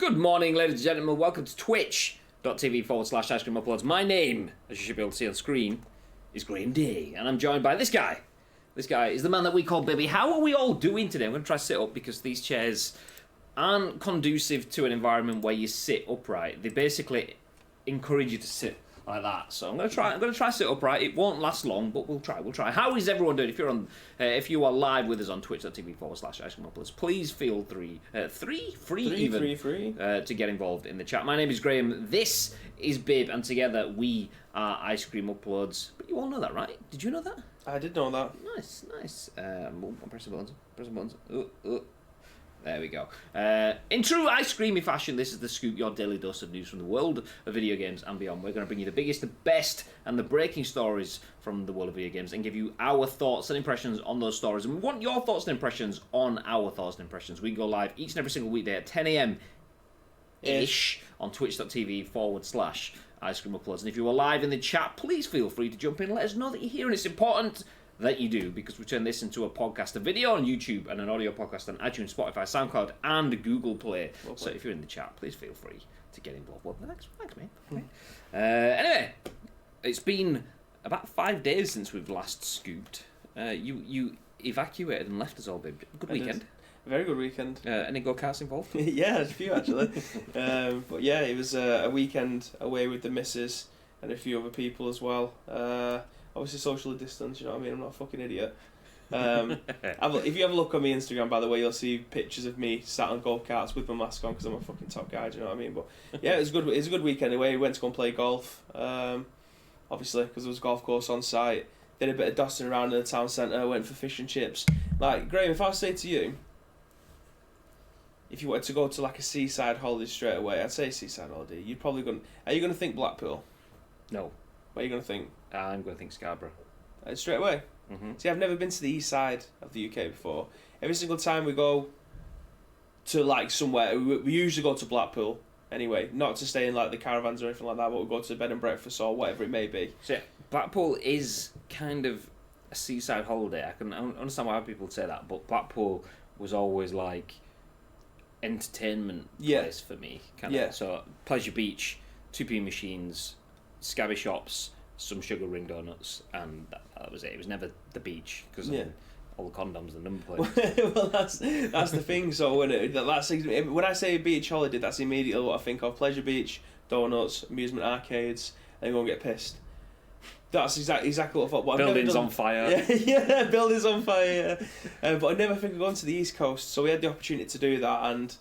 Good morning, ladies and gentlemen. Welcome to twitch.tv/Ice Cream Uploads. My name, as you should be able to see on screen, is Graham D. And I'm joined by this guy. This guy is the man that we call Bibby. How are we all doing today? I'm going to try to sit up because these chairs aren't conducive to an environment where you sit upright. They basically encourage you to sit like that. So I'm going to try sit upright. It won't last long, but we'll try. How is everyone doing? If you are live with us on twitch.tv/Ice Cream Uploads, please feel free to get involved in the chat. My name is Graham. This is Bib, and together we are Ice Cream Uploads. But you all know that, right? Did you know that? I did know that. Nice. I'm pressing buttons. There we go. In true ice creamy fashion, this is the Scoop, your daily dose of news from the world of video games and beyond. We're going to bring you the biggest, the best, and the breaking stories from the world of video games and give you our thoughts and impressions on those stories. And we want your thoughts and impressions on our thoughts and impressions. We go live each and every single weekday at 10 a.m.-ish on twitch.tv/Ice Cream Uploads. And if you are live in the chat, please feel free to jump in. Let us know that you're here, and it's important that you do, because we turn this into a podcast, a video on YouTube, and an audio podcast on iTunes, Spotify, SoundCloud, and Google Play. Lovely. So if you're in the chat, please feel free to get involved. Well, thanks mate. Anyway, it's been about 5 days since we've last scooped. You evacuated and left us all, babe. Good weekend. A very good weekend. Any go-karts involved? Yeah, there's a few actually. But yeah, it was a weekend away with the missus and a few other people as well. Obviously socially distanced, you know what I mean? I'm not a fucking idiot. If you have a look on my Instagram, by the way, you'll see pictures of me sat on go-karts with my mask on because I'm a fucking top guy, do you know what I mean? But yeah, it was good. It was a good weekend away. We went to go and play golf, obviously, because there was a golf course on site. Did a bit of dusting around in the town centre, went for fish and chips. Like, Graham, if I say to you, if you wanted to go to like a seaside holiday straight away, I'd say seaside holiday. Are you going to think Blackpool? No. What are you going to think? I'm going to think Scarborough. Straight away? Mm-hmm. See, I've never been to the east side of the UK before. Every single time we go to like somewhere, we usually go to Blackpool anyway. Not to stay in like the caravans or anything like that, but we go to bed and breakfast or whatever it may be. So yeah, Blackpool is kind of a seaside holiday. I can understand why people say that, but Blackpool was always like entertainment place for me. So Pleasure Beach, 2p machines, scabby shops, some sugar ring donuts, and that was it. It was never the beach because all the condoms and number plates. Well, that's the thing. So when I say beach holiday, that's immediately what I think of: Pleasure Beach, donuts, amusement arcades, and go and get pissed. That's exactly what I thought. But buildings on fire. Yeah, buildings on fire. But I never think of going to the East Coast, so we had the opportunity to do that, and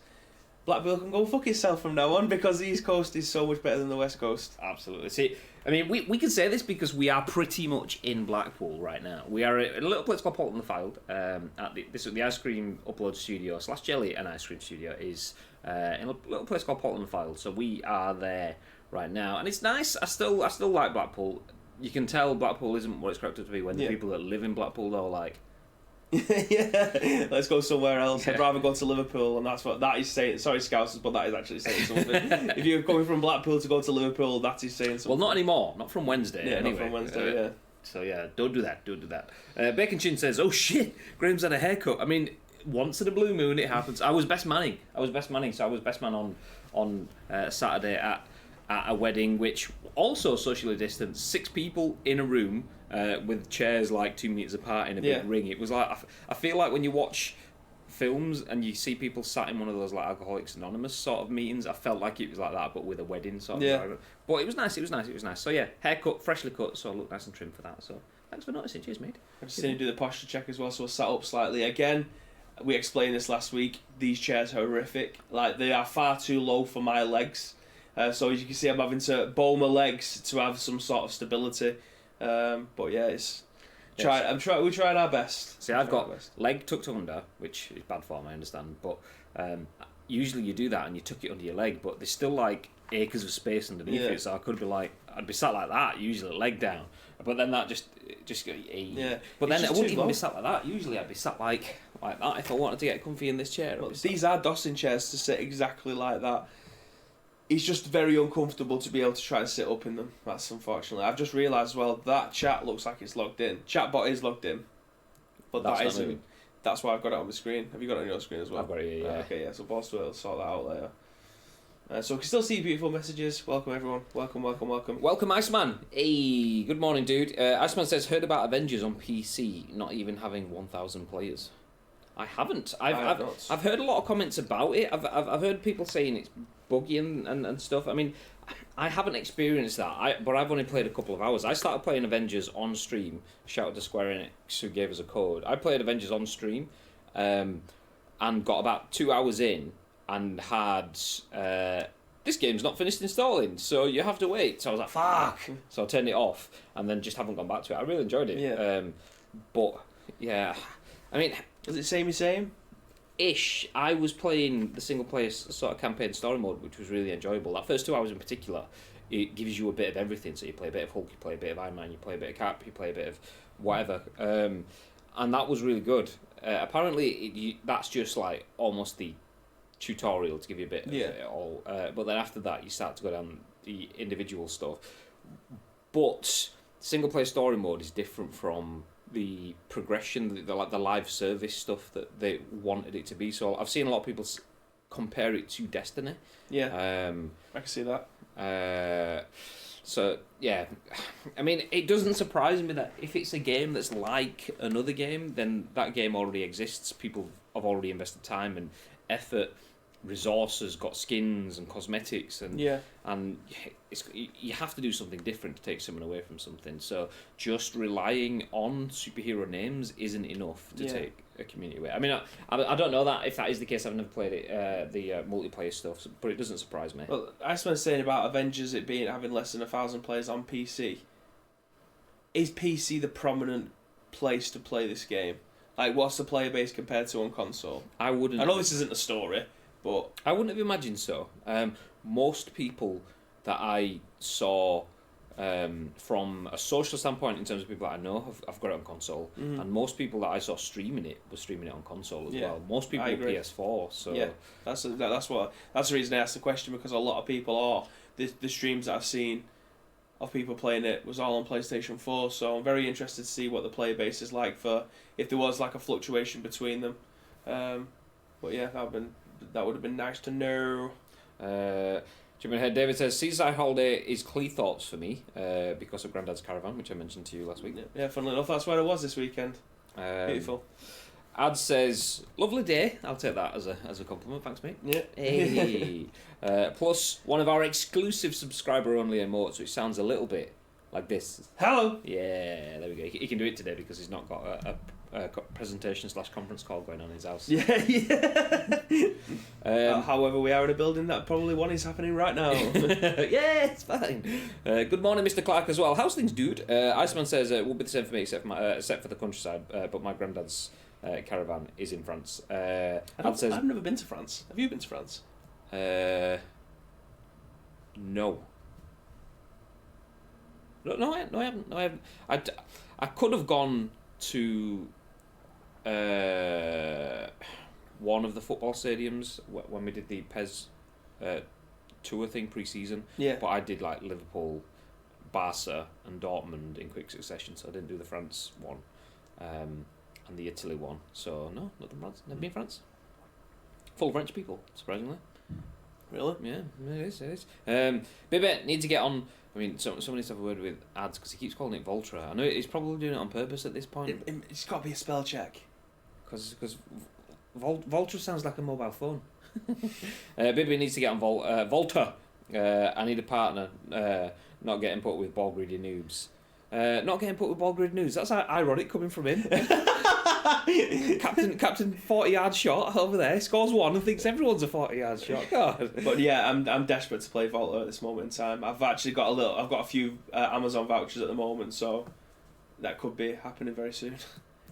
Blackpool can go fuck itself from now on because the East Coast is so much better than the West Coast. Absolutely. See, I mean, we can say this because we are pretty much in Blackpool right now. We are at a little place called Polton the Fylde. At the Ice Cream Upload Studio / Jelly and Ice Cream Studio is in a little place called Polton the Fylde. So we are there right now, and it's nice. I still like Blackpool. You can tell Blackpool isn't what it's cracked up to be when the people that live in Blackpool though like. Yeah, let's go somewhere else. I'd rather go to Liverpool, and that's what that is saying. Sorry, Scousers, but that is actually saying something. If you're coming from Blackpool to go to Liverpool, that is saying something. Well, not anymore. Not from Wednesday. Yeah, anyway. not from Wednesday. Yeah. So yeah, don't do that. Bacon Chin says, "Oh shit, Graham's had a haircut." I mean, once in a blue moon it happens. I was best manning. So I was best man on Saturday at a wedding, which also socially distanced, 6 people in a room. With chairs like 2 meters apart in a big ring. It was like I feel like when you watch films and you see people sat in one of those like Alcoholics Anonymous sort of meetings, I felt like it was like that, but with a wedding sort of environment. But it was nice. So yeah, haircut, freshly cut, so I look nice and trim for that. So thanks for noticing. Cheers, mate. I've seen you do the posture check as well, so we'll set up slightly. Again, we explained this last week. These chairs are horrific. Like, they are far too low for my legs. So as you can see, I'm having to bow my legs to have some sort of stability. But yeah, we're trying our best. See, I've got leg tucked under, which is bad form, I understand, but usually you do that and you tuck it under your leg, but there's still like acres of space underneath it, so I'd be sat like that, usually leg down, but then that just go, but then I wouldn't even be sat like that. Usually I'd be sat like that if I wanted to get comfy in this chair. Well, these are Dawson chairs to sit exactly like that. It's just very uncomfortable to be able to try and sit up in them. That's unfortunately. I've just realised as well that chat looks like it's logged in. Chatbot is logged in, but that isn't. That's why I've got it on my screen. Have you got it on your screen as well? I've got it, yeah. Okay, yeah. So boss will sort that out later. So we can still see beautiful messages. Welcome everyone. Welcome. Welcome, Iceman. Hey, good morning, dude. Iceman says, heard about Avengers on PC not even having 1,000 players. I haven't. I've heard a lot of comments about it. I've heard people saying it's buggy and stuff. I mean, I haven't experienced that. But I've only played a couple of hours. I started playing Avengers on stream. Shout out to Square Enix who gave us a code. I played Avengers on stream, and got about 2 hours in and had this game's not finished installing, so you have to wait. So I was like, fuck. So I turned it off and then just haven't gone back to it. I really enjoyed it. Yeah. But yeah, I mean. Is it same? Ish. I was playing the single player sort of campaign story mode, which was really enjoyable. That first 2 hours in particular, it gives you a bit of everything. So you play a bit of Hulk, you play a bit of Iron Man, you play a bit of Cap, you play a bit of whatever. And that was really good. Apparently, that's just like almost the tutorial to give you a bit of it all. But then after that, you start to go down the individual stuff. But single player story mode is different from the progression, the live service stuff that they wanted it to be. So I've seen a lot of people compare it to Destiny. Yeah, I can see that. So yeah, I mean, it doesn't surprise me that if it's a game that's like another game, then that game already exists. People have already invested time and effort, resources, got skins and cosmetics, and you have to do something different to take someone away from something. So just relying on superhero names isn't enough to take a community away. I mean, I don't know that if that is the case. I've never played it, the multiplayer stuff, but it doesn't surprise me. Well, I was saying about Avengers having less than 1,000 players on PC. Is PC the prominent place to play this game? Like, what's the player base compared to on console? I wouldn't. I know this isn't a story, but I wouldn't have imagined so. Most people that I saw from a social standpoint, in terms of people that I know, have got it on console, and most people that I saw streaming it were streaming it on console as well. Most people were PS4. So yeah, that's the reason I asked the question, because a lot of people are the streams that I've seen of people playing it was all on PlayStation 4. So I'm very interested to see what the player base is like for if there was like a fluctuation between them. But yeah, that would have been nice to know. Jumping ahead, David says, Seaside Holiday is Cleethorpes for me because of Grandad's Caravan, which I mentioned to you last week. Yeah, funnily enough, that's where I was this weekend. Beautiful. Ad says, lovely day. I'll take that as a compliment. Thanks, mate. Yeah. Hey. Plus, one of our exclusive subscriber-only emotes, which sounds a little bit like this. Hello. Yeah, there we go. He can do it today because he's not got a presentation/conference call going on in his house. However, we are in a building that probably one is happening right now. Yeah, it's fine. Good morning, Mr. Clark, as well. How's things, dude? Iceman says it will be the same for me except for the countryside, but my granddad's caravan is in France. I've never been to France. Have you been to France? No. No, I haven't. I could have gone to one of the football stadiums when we did the PES tour thing pre-season. Yeah. But I did like Liverpool, Barca, and Dortmund in quick succession, so I didn't do the France one, and the Italy one. So no, not the France. Never been France. Full French people, surprisingly. Really? Yeah, it is. Peppiatt needs to get on. I mean, somebody needs to have a word with ads because he keeps calling it Voltra. I know he's probably doing it on purpose at this point. It's got to be a spell check. Because Voltra sounds like a mobile phone. Peppiatt needs to get on Volta. I need a partner. Not getting put with ball greedy noobs. Not getting put with ball grid news. That's ironic coming from him. Captain 40-yard shot over there scores one and thinks everyone's a 40-yard shot. God. But yeah, I'm desperate to play Volta at this moment in time. I've actually got a few Amazon vouchers at the moment, so that could be happening very soon.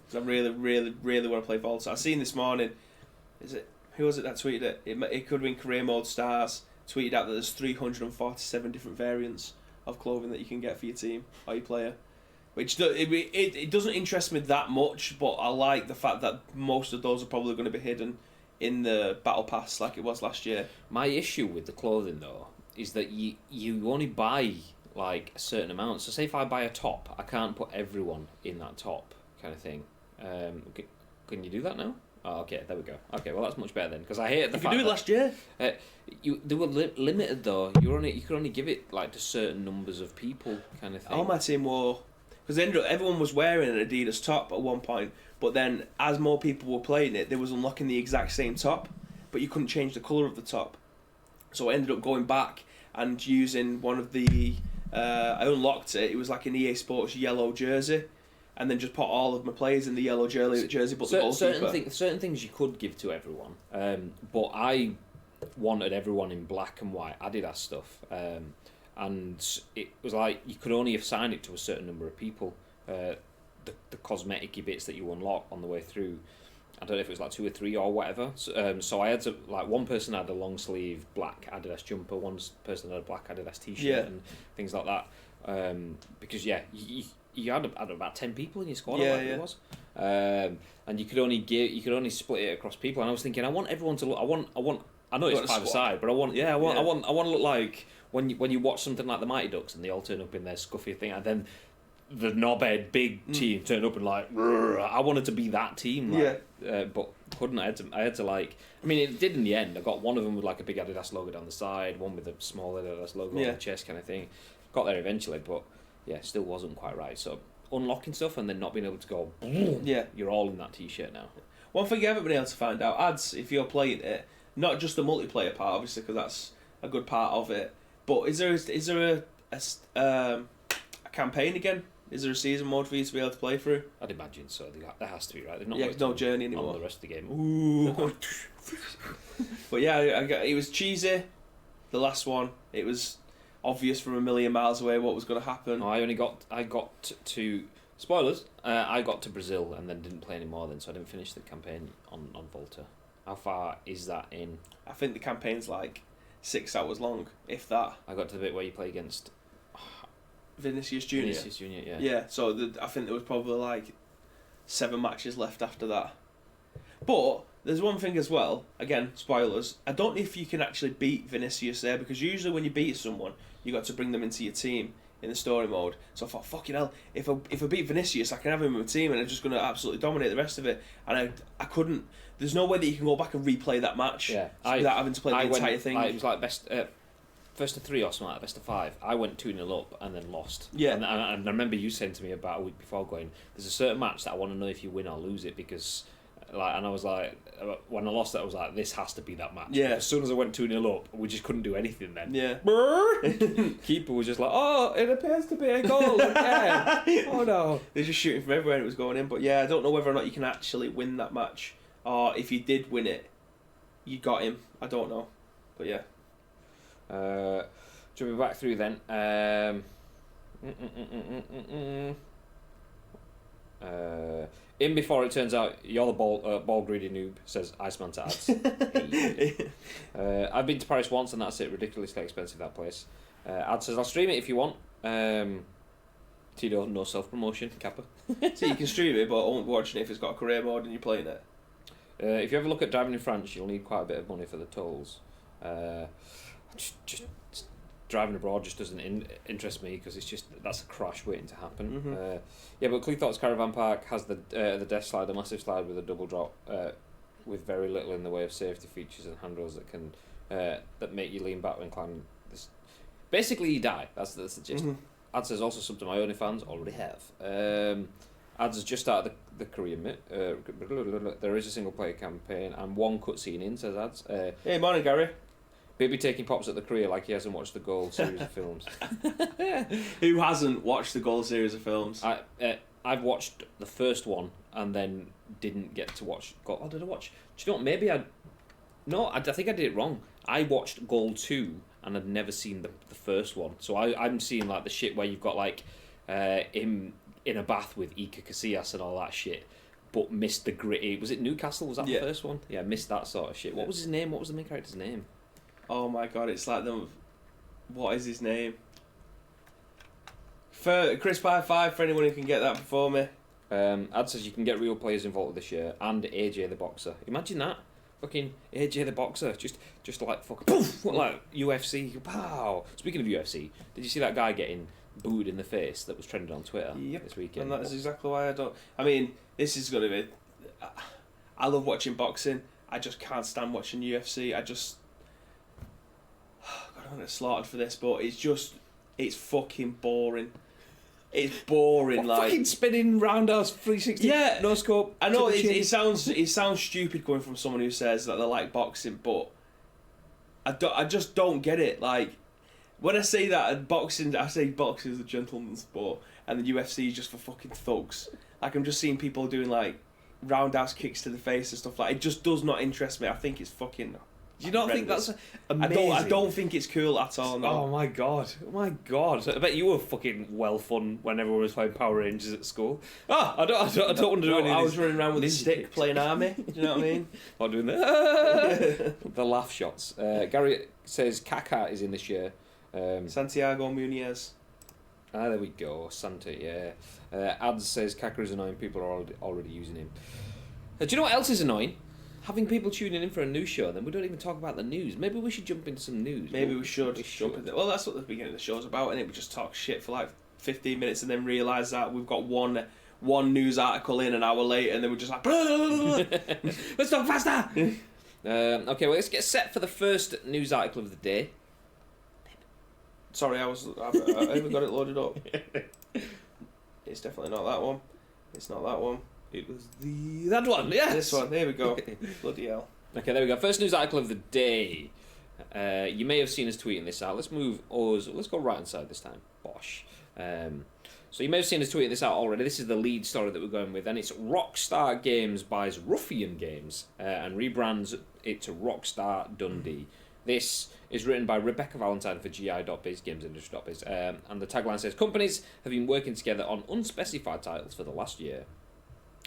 Because I really, really, really want to play Volta. I seen this morning. Who was it that tweeted it? It could have been career mode stars. Tweeted out that there's 347 different variants of clothing that you can get for your team or your player, which it doesn't interest me that much, but I like the fact that most of those are probably going to be hidden in the battle pass like it was last year. My issue with the clothing though is that you only buy like a certain amount. So say if I buy a top, I can't put everyone in that top kind of thing. Can you do that now? Oh, okay, there we go. Okay, well that's much better then, because I hated the If fact you do it last year. they were limited though. You could only give it like to certain numbers of people, kind of thing. All my team wore, because everyone was wearing an Adidas top at one point, but then as more people were playing it, they was unlocking the exact same top, but you couldn't change the colour of the top. So I ended up going back and using one of the. I unlocked it. It was like an EA Sports yellow jersey, and then just put all of my players in the yellow jersey, but the goalkeeper. Certain things you could give to everyone, but I wanted everyone in black and white Adidas stuff, and it was like you could only assign it to a certain number of people. The cosmetic bits that you unlock on the way through, I don't know if it was like 2 or 3 or whatever. So I had to, like, one person had a long sleeve black Adidas jumper, one person had a black Adidas t-shirt and things like that. Because you had about 10 people in your squad, or whatever it was, and you could only split it across people. And I was thinking, I want everyone to look. I know it's 5-a-side, but I want to look like when you watch something like the Mighty Ducks and they all turn up in their scuffy thing, and then the knobhead big team turned up and like, I wanted to be that team, but couldn't. I had to like. I mean, it did in the end. I got one of them with like a big Adidas logo down the side, one with a small Adidas logo on the chest, kind of thing. Got there eventually, but still wasn't quite right. So unlocking stuff and then not being able to go, you're all in that t-shirt now. One thing you haven't been able to find out, ads, if you're playing it, not just the multiplayer part, obviously, because that's a good part of it. But is there a campaign again? Is there a season mode for you to be able to play through? I'd imagine so. There has to be, right? They've not no journey anymore. On the rest of the game. Ooh. But it was cheesy. The last one, it was obvious from a million miles away what was going to happen. No, I got to spoilers. I got to Brazil and then didn't play anymore. Then, so I didn't finish the campaign on Volta. How far is that in? I think the campaign's like 6 hours long, if that. I got to the bit where you play against Vinicius Junior. Vinicius Junior, yeah. Yeah, so I think there was probably like 7 matches left after that. But there's one thing as well, again, spoilers, I don't know if you can actually beat Vinicius there, because usually when you beat someone, you got to bring them into your team in the story mode. So I thought, fucking hell, if I beat Vinicius, I can have him in my team and I'm just going to absolutely dominate the rest of it. And I couldn't, there's no way that you can go back and replay that match without having to play the entire thing. It was like best of 3 or something, like best of 5. I went 2-0 up and then lost. Yeah. And I remember you saying to me about a week before, going, there's a certain match that I want to know if you win or lose it, because, like, and I was like, when I lost it, I was like, this has to be that match. Yeah. As soon as I went 2-0 up, we just couldn't do anything then. Yeah. Keeper was just like, oh, it appears to be a goal again. Oh no. They're just shooting from everywhere and it was going in. But yeah, I don't know whether or not you can actually win that match, or if you did win it, you got him. I don't know. But yeah. Shall we be back through then? In before it turns out you're the ball greedy noob, says Iceman to ads. I've been to Paris once and that's it. Ridiculously expensive, that place. Ad says I'll stream it if you want. Tito, no self promotion, Kappa. So you can stream it, but I won't be watching it if it's got a career mode and you're playing it. If you ever look at driving in France, you'll need quite a bit of money for the tolls. Just driving abroad just doesn't interest me, because it's just, that's a crash waiting to happen. Mm-hmm. But Cleethorpes Caravan Park has the death slide, a massive slide with a double drop, with very little in the way of safety features and handrails that can that make you lean back when climbing. This basically you die. That's the gist. Mm-hmm. Ads says also something my OnlyFans already have. Ads has just started the Korean bit. There is a single player campaign and one cutscene in, says Ads. Hey, morning, Gary. Baby taking pops at the career like he hasn't watched the Gold series of films. Who hasn't watched the Gold series of films? I've watched the first one and then didn't get to watch Gold. Oh, did I watch? Do you know what? Maybe I think I did it wrong. I watched Gold 2 and I'd never seen the first one. So I'm seeing like the shit where you've got like him in a bath with Iker Casillas and all that shit, but missed the gritty. Was it Newcastle? Was that the first one? Yeah, missed that sort of shit. What was his name? What was the main character's name? Oh my god, it's like them. What is his name? For Chris Pie 5, for anyone who can get that before me. Ad says you can get real players involved this year, and AJ the Boxer. Imagine that. Fucking AJ the Boxer. Just like fucking poof, like UFC. Pow. Speaking of UFC, did you see that guy getting booed in the face that was trending on Twitter this weekend? And that is exactly why I don't. I mean, this is going to be. I love watching boxing. I just can't stand watching UFC. God, I'm gonna get slaughtered for this, but it's fucking boring. It's boring, like fucking spinning roundhouse 360. Yeah, no scope. I know it sounds stupid coming from someone who says that they like boxing, but I just don't get it. Like when I say that boxing, I say boxing is a gentleman's sport, and the UFC is just for fucking thugs. Like I'm just seeing people doing like roundhouse kicks to the face and stuff like. It just does not interest me. I think it's fucking. Do you not think that's amazing? I don't think it's cool at all. No. Oh my god! I bet you were fucking well fun when everyone was playing Power Rangers at school. I don't want to do anything. I was running around with a stick playing army. Do you know what I mean? Not doing that. The laugh shots. Gary says Kaká is in this year. Santiago Muniz. There we go. Santa, yeah. Ads says Kaká is annoying. People are already using him. Do you know what else is annoying? Having people tuning in for a news show, then we don't even talk about the news. Maybe we should jump into some news. Maybe we should. Jump into. Well, that's what the beginning of the show's about, and we just talk shit for like 15 minutes, and then realise that we've got one news article in an hour later, and then we're just like, let's talk faster. Okay, well, let's get set for the first news article of the day. Sorry, I haven't got it loaded up. It's definitely not that one. It's not that one. It was that one, yes. This one, there we go. Bloody hell. Okay, there we go. First news article of the day. You may have seen us tweeting this out. Let's go right inside this time. Bosh. So you may have seen us tweeting this out already. This is the lead story that we're going with, and it's Rockstar Games buys Ruffian Games and rebrands it to Rockstar Dundee. This is written by Rebekah Valentine for GI.biz, gamesindustry.biz, and the tagline says, companies have been working together on unspecified titles for the last year.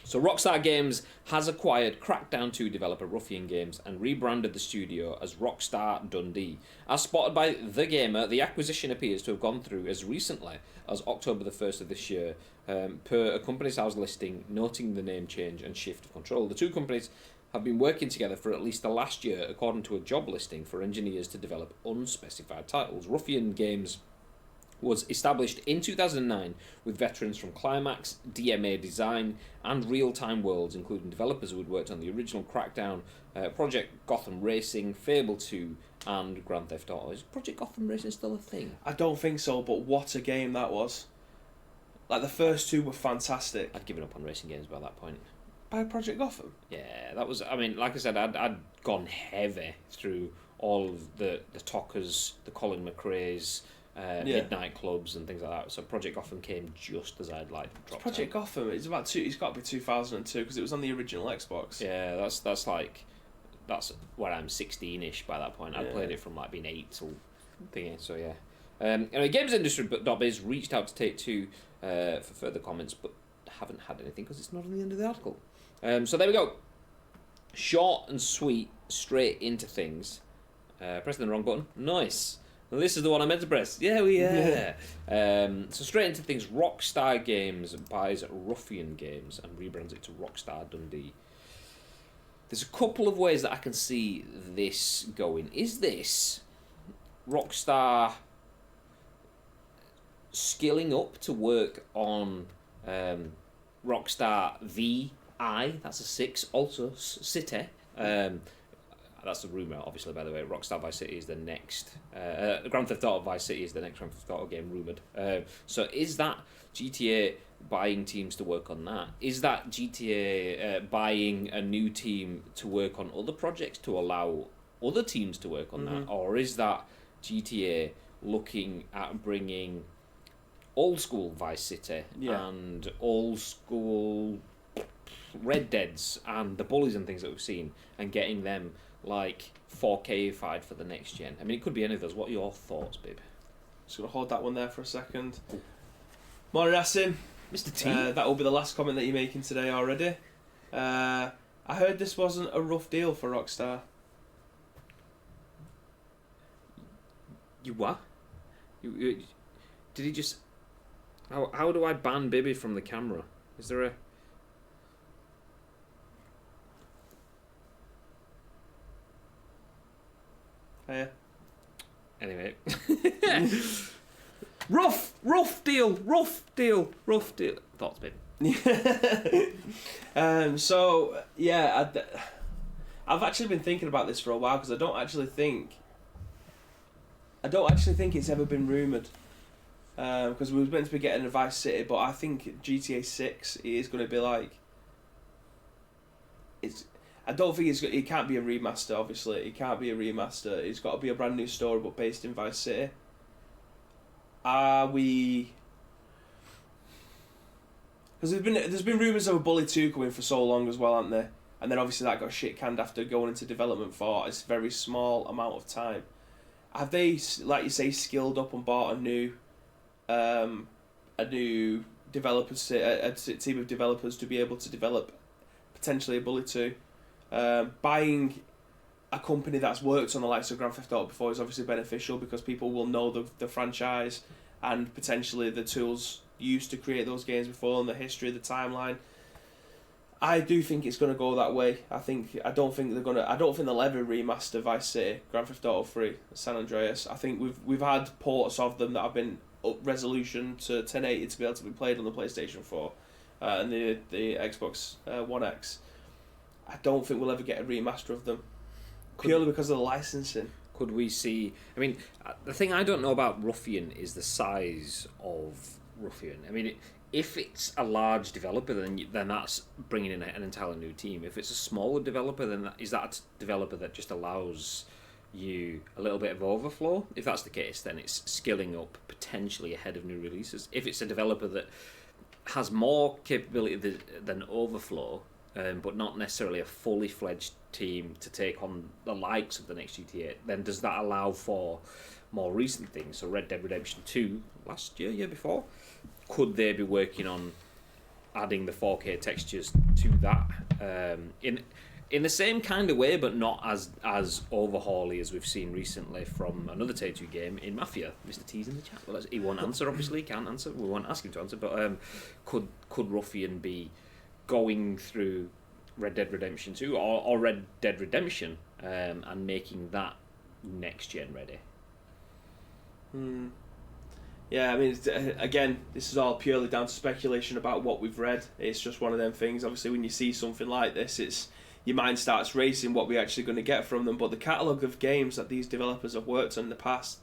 So Rockstar Games has acquired Crackdown 2 developer Ruffian Games and rebranded the studio as Rockstar Dundee. As spotted by The Gamer, the acquisition appears to have gone through as recently as October the 1st of this year, per a Companies House listing noting the name change and shift of control. The two companies have been working together for at least the last year, according to a job listing for engineers to develop unspecified titles. Ruffian Games was established in 2009 with veterans from Climax, DMA Design, and Real Time Worlds, including developers who had worked on the original Crackdown, Project Gotham Racing, Fable 2, and Grand Theft Auto. Is Project Gotham Racing still a thing? I don't think so, but what a game that was. Like, the first two were fantastic. I'd given up on racing games by that point. By Project Gotham? Yeah, that was, I mean, like I said, I'd gone heavy through all of the Tockers, the Colin McRae's, midnight clubs and things like that. So Project Gotham came just as I'd like dropped Project out. Gotham. It's got to be 2002 because it was on the original Xbox. Yeah, that's where I'm 16ish by that point. I'd played it from like being 8 till thingy. So yeah. Anyway, gamesindustry.biz reached out to Take-Two for further comments, but haven't had anything because it's not on the end of the article. So there we go. Short and sweet, straight into things. Pressing the wrong button. Nice. Well, this is the one I meant to press. Yeah. So straight into things. Rockstar Games buys Ruffian Games and rebrands it to Rockstar Dundee. There's a couple of ways that I can see this going. Is this Rockstar skilling up to work on Rockstar VI? That's a 6. Also City. That's a rumour, obviously, by the way. Rockstar Vice City is the next... Grand Theft Auto Vice City is the next Grand Theft Auto game rumoured. So is that GTA buying teams to work on that? Is that GTA buying a new team to work on other projects to allow other teams to work on that? Or is that GTA looking at bringing old school Vice City and old school Red Deads and the Bullies and things that we've seen and getting them like 4K-ified for the next gen? I mean, it could be any of those. What are your thoughts, babe? Just going to hold that one there for a second. Morning, Asim. Mr. T. That will be the last comment that you're making today already. I heard this wasn't a rough deal for Rockstar. You what? You did he just... How do I ban Bibby from the camera? Is there a... Anyway. rough deal. Thoughts, babe. So yeah, I've actually been thinking about this for a while because I don't actually think it's ever been rumoured. Because we were meant to be getting a Vice City, but I think GTA 6 is going to be like. I don't think it can't be a remaster. Obviously, it can't be a remaster. It's got to be a brand new story, but based in Vice City. Are we? Because there's been rumours of a Bully 2 coming for so long as well, aren't there? And then obviously that got shit canned after going into development for a very small amount of time. Have they, like you say, skilled up and bought a new developers, a team of developers to be able to develop potentially a Bully 2? Buying a company that's worked on the likes of Grand Theft Auto before is obviously beneficial because people will know the franchise and potentially the tools used to create those games before and the history, the timeline. I do think it's going to go that way. I don't think they'll ever remaster Vice City, Grand Theft Auto 3, San Andreas. I think we've had ports of them that have been up resolution to 1080 to be able to be played on the PlayStation 4 and the Xbox One X. I don't think we'll ever get a remaster of them purely because of the licensing. Could we see? I mean, the thing I don't know about Ruffian is the size of Ruffian. I mean, if it's a large developer, then that's bringing in an entirely new team. If it's a smaller developer, then is that a developer that just allows you a little bit of overflow? If that's the case, then it's skilling up potentially ahead of new releases. If it's a developer that has more capability than overflow, but not necessarily a fully fledged team to take on the likes of the next GTA, then does that allow for more recent things? So Red Dead Redemption 2 last year before, could they be working on adding the 4K textures to that in the same kind of way, but not as overhauly as we've seen recently from another Take-Two game in Mafia? Mr. T's in the chat. Well, he won't answer, obviously. He can't answer. We won't ask him to answer. But could Ruffian be going through Red Dead Redemption 2 or Red Dead Redemption and making that next gen ready? Yeah, I mean, again, this is all purely down to speculation about what we've read. It's just one of them things. Obviously, when you see something like this, your mind starts racing what we're actually going to get from them. But the catalogue of games that these developers have worked on in the past,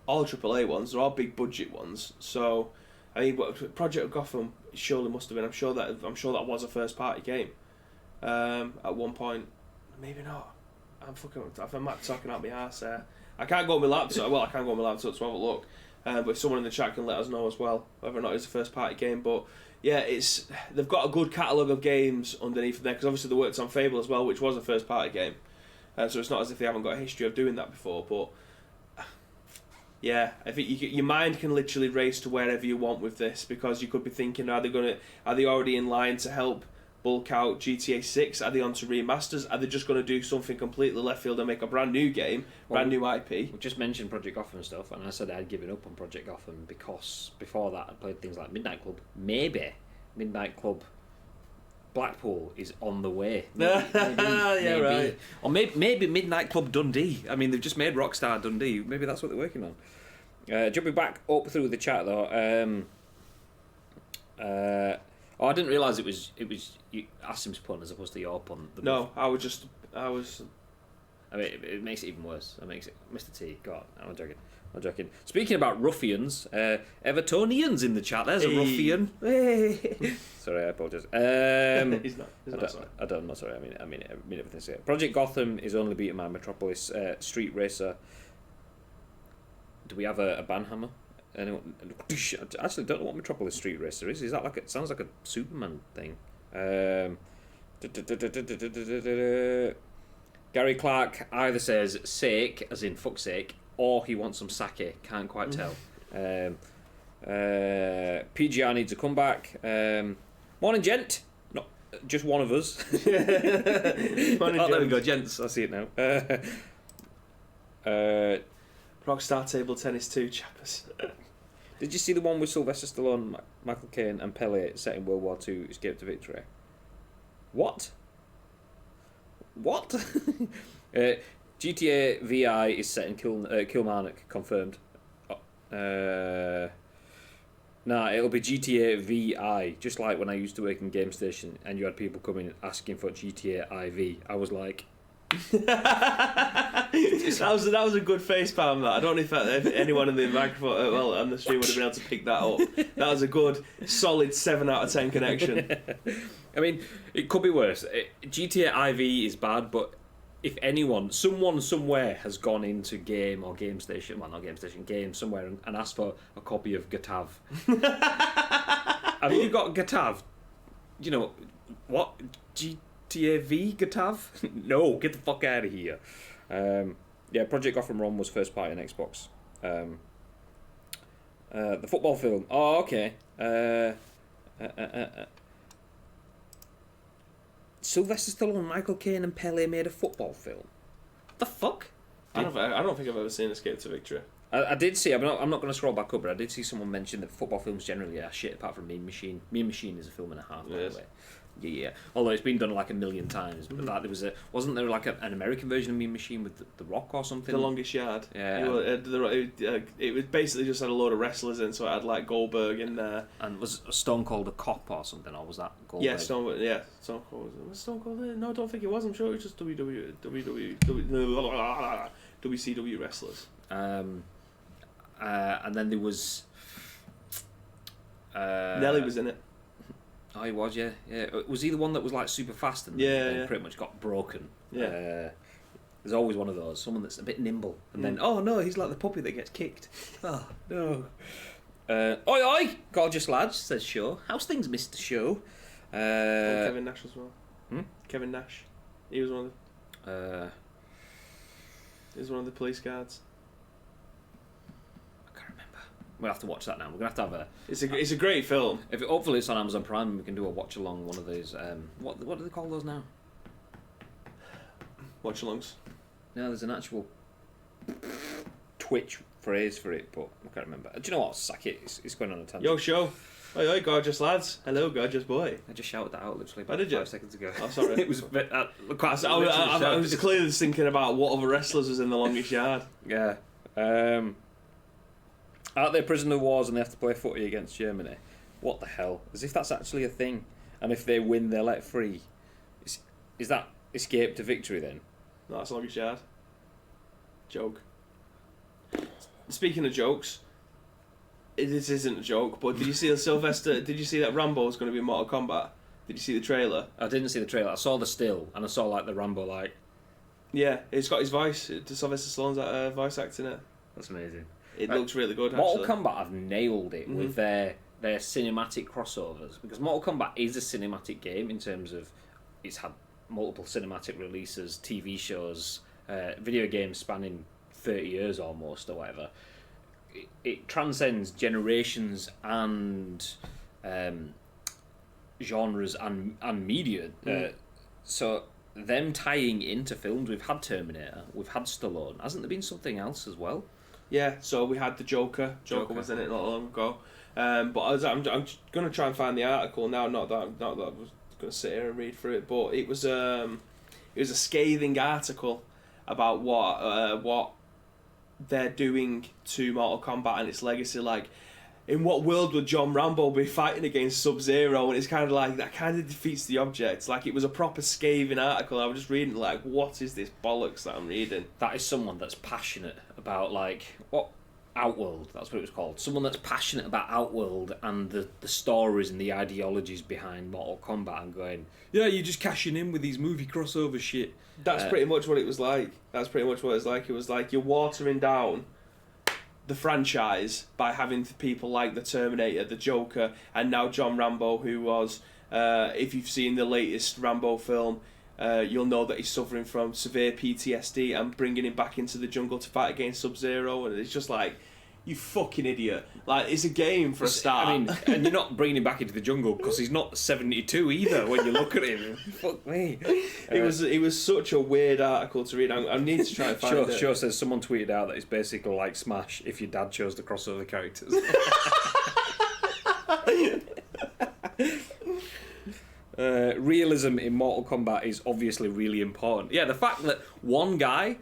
all AAA ones, they're all big budget ones. So, I mean, Project Gotham surely must have been. I'm sure that was a first party game at one point. Maybe not. I'm talking out my arse there. I can't go on my laptop. Well, I can't go on my laptop to have a look. But if someone in the chat can let us know as well whether or not it's a first party game. But yeah, they've got a good catalogue of games underneath there because obviously they worked on Fable as well, which was a first party game. So it's not as if they haven't got a history of doing that before. But yeah, I think your mind can literally race to wherever you want with this because you could be thinking, are they already in line to help bulk out GTA 6? Are they on to remasters? Are they just going to do something completely left field and make a brand new game, brand new IP? We just mentioned Project Gotham and stuff, and I said I'd given up on Project Gotham because before that I'd played things like Midnight Club. Maybe Midnight Club Blackpool is on the way. Maybe. Yeah, right. Or maybe Midnight Club Dundee. I mean, they've just made Rockstar Dundee. Maybe that's what they're working on. Jumping back up through the chat though. I didn't realise it was Asim's pun as opposed to your pun. No, I was. I mean, it makes it even worse. It makes it Mr. T. God, I'm joking. Speaking about ruffians, Evertonians in the chat. There's a ruffian. Hey. Sorry, I apologise. He's not sorry. I'm not sorry. I mean everything. So, Project Gotham is only beaten by Metropolis Street Racer. Do we have a banhammer? Anyone? I actually don't know what Metropolis Street Racer is. Is that like it sounds like a Superman thing? Gary Clark either says "sake" as in fuck's sake, or he wants some sake. Can't quite tell. PGR needs a comeback. Morning, gent. Not just one of us. Morning, there we go, gents. I see it now. Rockstar Table Tennis 2 chappers. Did you see the one with Sylvester Stallone, Michael Caine and Pele set in World War II, Escape to Victory? What? GTA VI is set in Kilmarnock, confirmed. Nah, it'll be GTA VI, just like when I used to work in Game Station and you had people coming asking for GTA IV. I was like... that was a good face palm. That I don't know if anyone in the microphone, on the stream would have been able to pick that up. That was a good, solid 7 out of 10 connection. I mean, it could be worse. GTA IV is bad, but if someone somewhere has gone into Game or Game Station, well, not Game Station, Game somewhere and asked for a copy of Gatav. Have you got Gatav? You know, what? GTA V Gatav? No, get the fuck out of here. Yeah, Project Gotham Run was first party on Xbox. The football film. Oh, okay. Sylvester Stallone, Michael Caine and Pele made a football film. What the fuck? I don't think I've ever seen Escape to Victory. I did see, I'm not going to scroll back up, but I did see someone mention that football films generally are shit apart from Mean Machine. Mean Machine is a film and a half, by the way. Yeah. Although it's been done like a million times. But wasn't there like an American version of Mean Machine with the Rock or something? The Longest Yard. Yeah. It was basically just had a load of wrestlers in, so it had like Goldberg in there. And was Stone Cold a cop or something, or was that Goldberg? Yeah, Stone Cold. Was Stone Cold there? No, I don't think it was. I'm sure it was just WCW wrestlers. And then there was... Nelly was in it. Oh, he was, yeah. Was he the one that was like super fast and pretty much got broken? Yeah. There's always one of those, someone that's a bit nimble, and then, oh no, he's like the puppy that gets kicked. Oh, no. Oi, gorgeous lads, says Shaw. How's things, Mr. Shaw? Kevin Nash as well. Kevin Nash. He was one of the police guards. We'll have to watch that now. We're gonna have a. It's a great film. Hopefully it's on Amazon Prime and we can do a watch along. One of those. What do they call those now? Watch alongs. No, there's an actual Twitch phrase for it, but I can't remember. Do you know what? Sack it. It's going on a tangent. Yo, show. Oi, gorgeous lads. Hello, gorgeous boy. I just shouted that out literally about 5 seconds ago. Oh, sorry. It was quite. I was clearly thinking about what other wrestlers was in the Longest Yard. Yeah. Aren't they prisoner of wars and they have to play footy against Germany? What the hell? As if that's actually a thing. And if they win, they're let free. Is that escape to victory then? No, that's Longest Yard. Joke. Speaking of jokes, this isn't a joke, but did you see Sylvester? Did you see that Rambo was going to be in Mortal Kombat? Did you see the trailer? I didn't see the trailer. I saw the still, and I saw like the Rambo like. Yeah, it's got his voice. Sylvester Stallone's voice acting it. That's amazing. It looks really good. Mortal Kombat have nailed it with their cinematic crossovers, because Mortal Kombat is a cinematic game in terms of it's had multiple cinematic releases, TV shows, video games spanning 30 years almost or whatever. It transcends generations and genres and media. So them tying into films, we've had Terminator, we've had Stallone. Hasn't there been something else as well? Yeah, so we had the Joker. Joker was in it not long ago. But I'm going to try and find the article now. Not that I was going to sit here and read through it, but it was a scathing article about what they're doing to Mortal Kombat and its legacy. Like, in what world would John Rambo be fighting against Sub-Zero? And it's kind of like, that kind of defeats the object. Like, it was a proper scathing article. I was just reading, like, what is this bollocks that I'm reading? That is someone that's passionate about, like, what? Outworld, that's what it was called. Someone that's passionate about Outworld and the stories and the ideologies behind Mortal Kombat and going, yeah, you're just cashing in with these movie crossover shit. That's pretty much what it was like. That's pretty much what it was like. It was like you're watering down the franchise by having people like the Terminator, the Joker, and now John Rambo, who was, if you've seen the latest Rambo film, you'll know that he's suffering from severe PTSD and bringing him back into the jungle to fight against Sub-Zero, and it's just like, you fucking idiot. Like, it's a game for a start. I mean, and you're not bringing him back into the jungle because he's not 72 either when you look at him. Fuck me. It was such a weird article to read. I need to try and find it. Sure says someone tweeted out that it's basically like Smash if your dad chose the crossover characters. Realism in Mortal Kombat is obviously really important. Yeah, the fact that one guy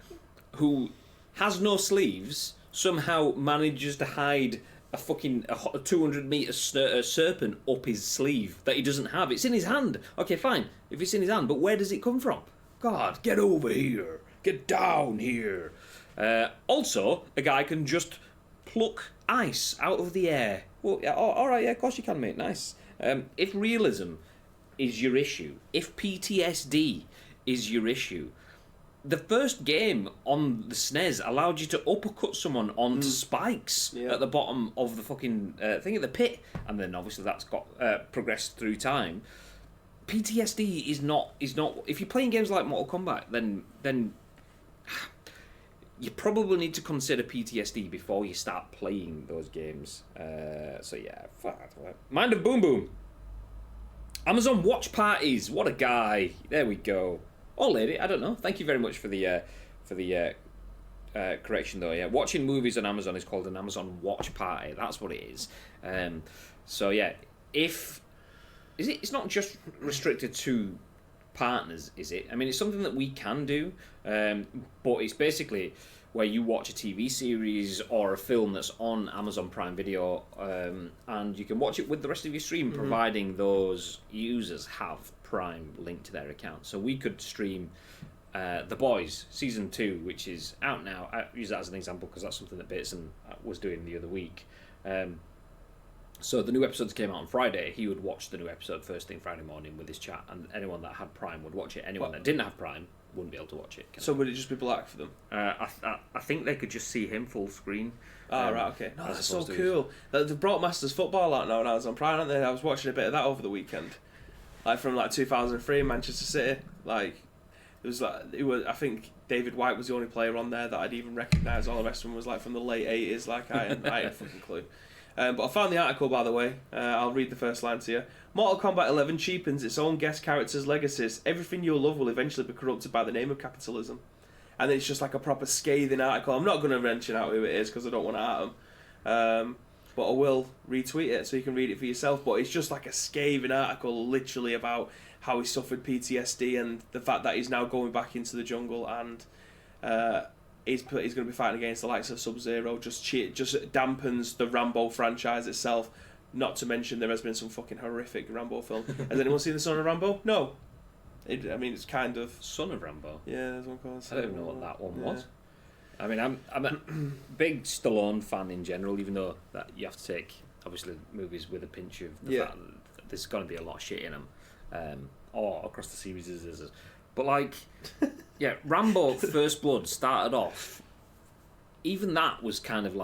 who has no sleeves somehow manages to hide a 200-meter serpent up his sleeve that he doesn't have. It's in his hand. Okay, fine, if it's in his hand, but where does it come from? God, get over here. Get down here. Also, a guy can just pluck ice out of the air. Well, yeah, all right, yeah, of course you can, mate. Nice. If realism is your issue, if PTSD is your issue, the first game on the SNES allowed you to uppercut someone onto spikes at the bottom of the fucking thing at the pit, and then obviously that's got progressed through time. PTSD is not. If you're playing games like Mortal Kombat, then you probably need to consider PTSD before you start playing those games. So yeah, Mind of Boom Boom. Amazon Watch Parties. What a guy. There we go. Or lady, I don't know. Thank you very much for the correction though. Yeah, watching movies on Amazon is called an Amazon Watch Party. That's what it is. So yeah, it's not just restricted to partners, is it? I mean, it's something that we can do, but it's basically where you watch a TV series or a film that's on Amazon Prime Video, and you can watch it with the rest of your stream, providing those users have Prime linked to their account. So we could stream The Boys Season 2, which is out now. I use that as an example because that's something that Bateson was doing the other week. So the new episodes came out on Friday. He would watch the new episode first thing Friday morning with his chat, and anyone that had Prime would watch it. Anyone that didn't have Prime wouldn't be able to watch it. So would it just be black for them? I think they could just see him full screen. Right, okay. No, that's so cool. They've brought Masters Football out now on Amazon Prime, haven't they? I was watching a bit of that over the weekend. Like from 2003, Manchester City. Like I think David White was the only player on there that I'd even recognise. All the rest of them was from the late 80s. I had a fucking clue. But I found the article, by the way. I'll read the first line to you. Mortal Kombat 11 cheapens its own guest characters' legacies. Everything you'll love will eventually be corrupted by the name of capitalism. And then it's just like a proper scathing article. I'm not going to mention out who it is because I don't want to at them. But I will retweet it so you can read it for yourself. But it's just like a scathing article, literally about how he suffered PTSD and the fact that he's now going back into the jungle and he's going to be fighting against the likes of Sub-Zero. Just dampens the Rambo franchise itself. Not to mention there has been some fucking horrific Rambo film. Has anyone seen The Son of Rambo? No. It's kind of... Son of Rambo? Yeah, there's one called... I don't even know what that one was. I mean, I'm a big Stallone fan in general, even though that you have to take, obviously, movies with a pinch of the fact that there's going to be a lot of shit in them. Or across the series. But, Rambo First Blood started off, even that was kind of,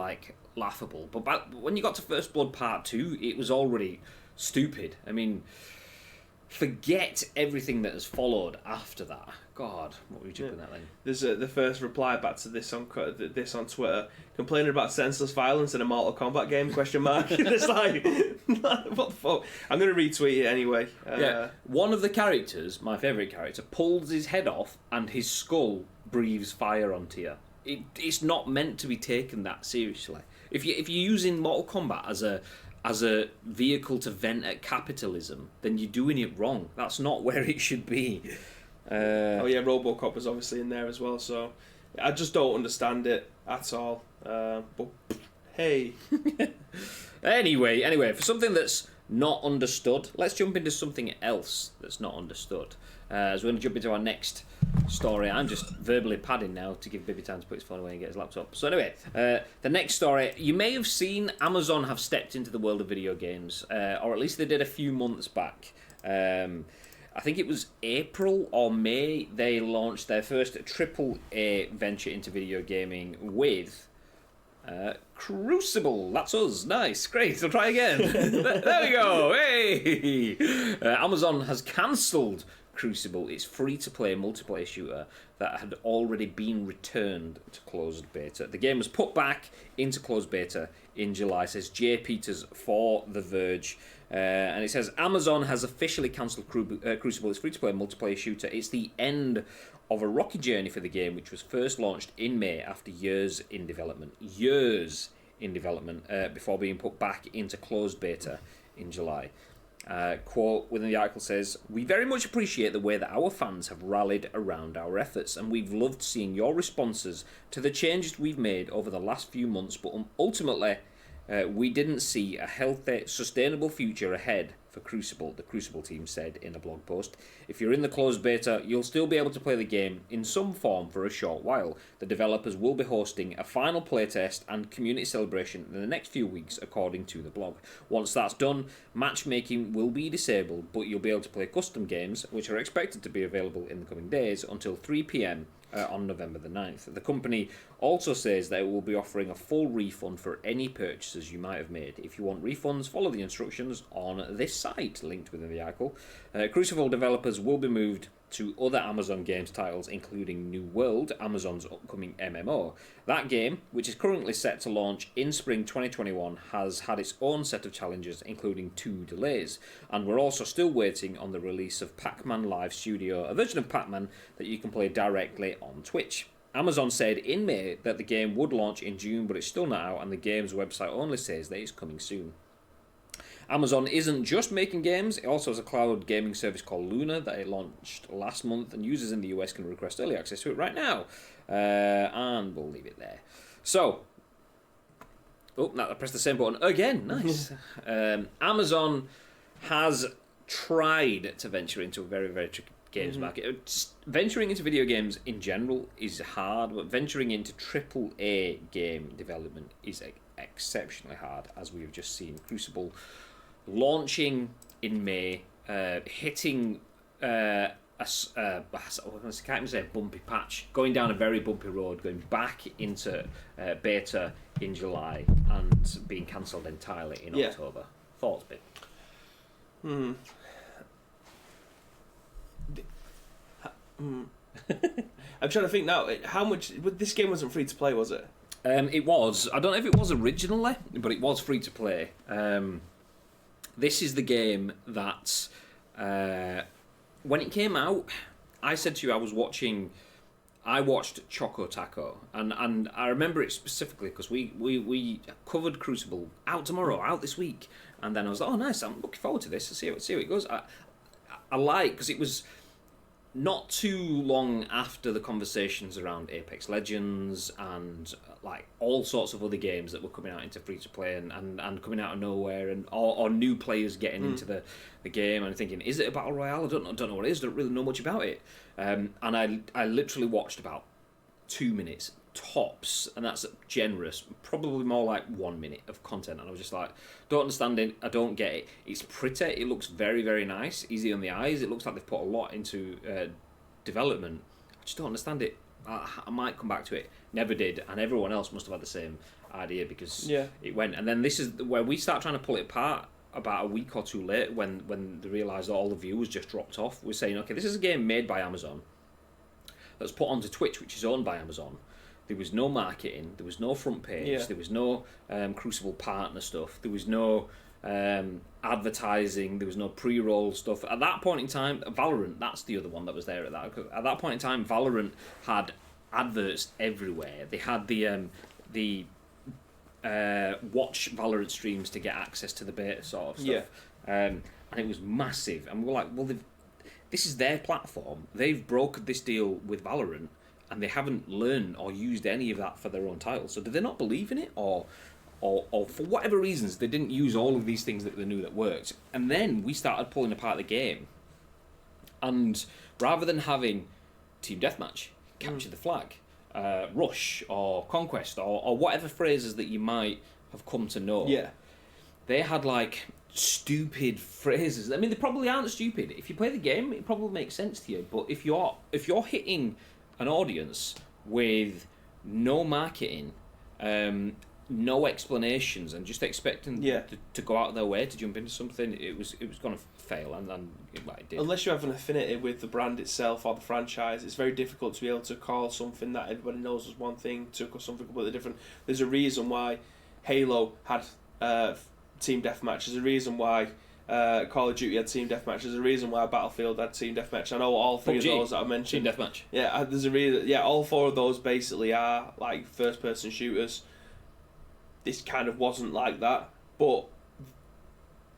laughable. But when you got to First Blood Part 2, it was already stupid. I mean... Forget everything that has followed after that. God, what were you doing that then? There's the first reply back to this on Twitter, complaining about senseless violence in a Mortal Kombat game? Question mark. It's what the fuck? I'm gonna retweet it anyway. One of the characters, my favourite character, pulls his head off and his skull breathes fire onto you. It's not meant to be taken that seriously. If you're using Mortal Kombat as a vehicle to vent at capitalism, then you're doing it wrong. That's not where it should be. RoboCop was obviously in there as well, so I just don't understand it at all. But hey. Anyway, for something that's not understood, let's jump into something else that's not understood. As we're going to jump into our next story. I'm just verbally padding now to give Bibby time to put his phone away and get his laptop. So anyway, the next story, you may have seen Amazon have stepped into the world of video games, or at least they did a few months back. I think it was April or May, they launched their first AAA venture into video gaming with Crucible. That's us. Nice. Great. I'll try again. There we go. Hey! Amazon has cancelled Crucible, its free-to-play multiplayer shooter that had already been returned to closed beta. The game was put back into closed beta in July, says Jay Peters for The Verge. And it says, Amazon has officially cancelled Crucible, its free-to-play multiplayer shooter. It's the end of a rocky journey for the game, which was first launched in May after years in development. Before being put back into closed beta in July. Quote within the article says, "We very much appreciate the way that our fans have rallied around our efforts, and we've loved seeing your responses to the changes we've made over the last few months, but ultimately We didn't see a healthy, sustainable future ahead for Crucible, the Crucible team said in a blog post. If you're in the closed beta, you'll still be able to play the game in some form for a short while. The developers will be hosting a final playtest and community celebration in the next few weeks, according to the blog. Once that's done, matchmaking will be disabled, but you'll be able to play custom games, which are expected to be available in the coming days, until 3 p.m. On November the 9th. The company also says that it will be offering a full refund for any purchases you might have made. If you want refunds, follow the instructions on this site, linked within the article. Crucible developers will be moved to other Amazon Games titles, including New World, Amazon's upcoming MMO. That game, which is currently set to launch in spring 2021, has had its own set of challenges, including 2 delays. And we're also still waiting on the release of Pac-Man Live Studio, a version of Pac-Man that you can play directly on Twitch. Amazon said in May that the game would launch in June, but it's still not out, and the game's website only says that it's coming soon. Amazon isn't just making games, it also has a cloud gaming service called Luna that it launched last month, and users in the US can request early access to it right now. And we'll leave it there. So, now I pressed the same button again, nice. Amazon has tried to venture into a very, very tricky games market. Just venturing into video games in general is hard, but venturing into AAA game development is exceptionally hard, as we've just seen. Crucible launching in May, hitting I can't even say a bumpy patch, going down a very bumpy road, going back into beta in July, and being cancelled entirely in October. Thoughts, bit? I'm trying to think now. How much? This game wasn't free to play, was it? It was. I don't know if it was originally, but it was free to play. This is the game that when it came out, I said to you I watched Choco Taco, and I remember it specifically because we covered Crucible out tomorrow, out this week, and then I was like, oh nice, I'm looking forward to this. See how it goes. I like, because it was not too long after the conversations around Apex Legends and like all sorts of other games that were coming out into free to play and coming out of nowhere, and or new players getting into the game and thinking, is it a battle royale? I don't know what it is. Don't really know much about it. And I literally watched about 2 minutes tops, and that's generous. Probably more like 1 minute of content, and I was just like, don't understand it. I don't get it. It's pretty. It looks very, very nice. Easy on the eyes. It looks like they've put a lot into development. I just don't understand it. I might come back to it. Never did, and everyone else must have had the same idea, because it went. And then this is where we start trying to pull it apart. About a week or two later, when they realised that all the views just dropped off, we're saying, okay, this is a game made by Amazon that's put onto Twitch, which is owned by Amazon. There was no marketing, there was no front page, there was no Crucible partner stuff, there was no advertising, there was no pre-roll stuff. At that point in time, Valorant, that's the other one that was there at that. At that point in time, Valorant had adverts everywhere. They had the watch Valorant streams to get access to the beta sort of stuff. And it was massive. And we're like, well, this is their platform. They've brokered this deal with Valorant, and they haven't learned or used any of that for their own titles. So do they not believe in it, or for whatever reasons they didn't use all of these things that they knew that worked? And then we started pulling apart the game, and rather than having Team Deathmatch, Capture the Flag, Rush, or Conquest, or whatever phrases that you might have come to know, they had like stupid phrases. I mean, they probably aren't stupid. If you play the game, it probably makes sense to you. But if you're hitting an audience with no marketing, no explanations, and just expecting to go out of their way to jump into something, it was going to fail, and it did. Unless you have an affinity with the brand itself or the franchise, it's very difficult to be able to call something that everybody knows as one thing to something completely different. There's a reason why Halo had Team Deathmatch. There's a reason why Call of Duty had Team Deathmatch. There's a reason why Battlefield had Team Deathmatch. I know all three PUBG, of those that I mentioned. Team Deathmatch. Yeah, there's a reason. Yeah, all four of those basically are like first-person shooters. This kind of wasn't like that, but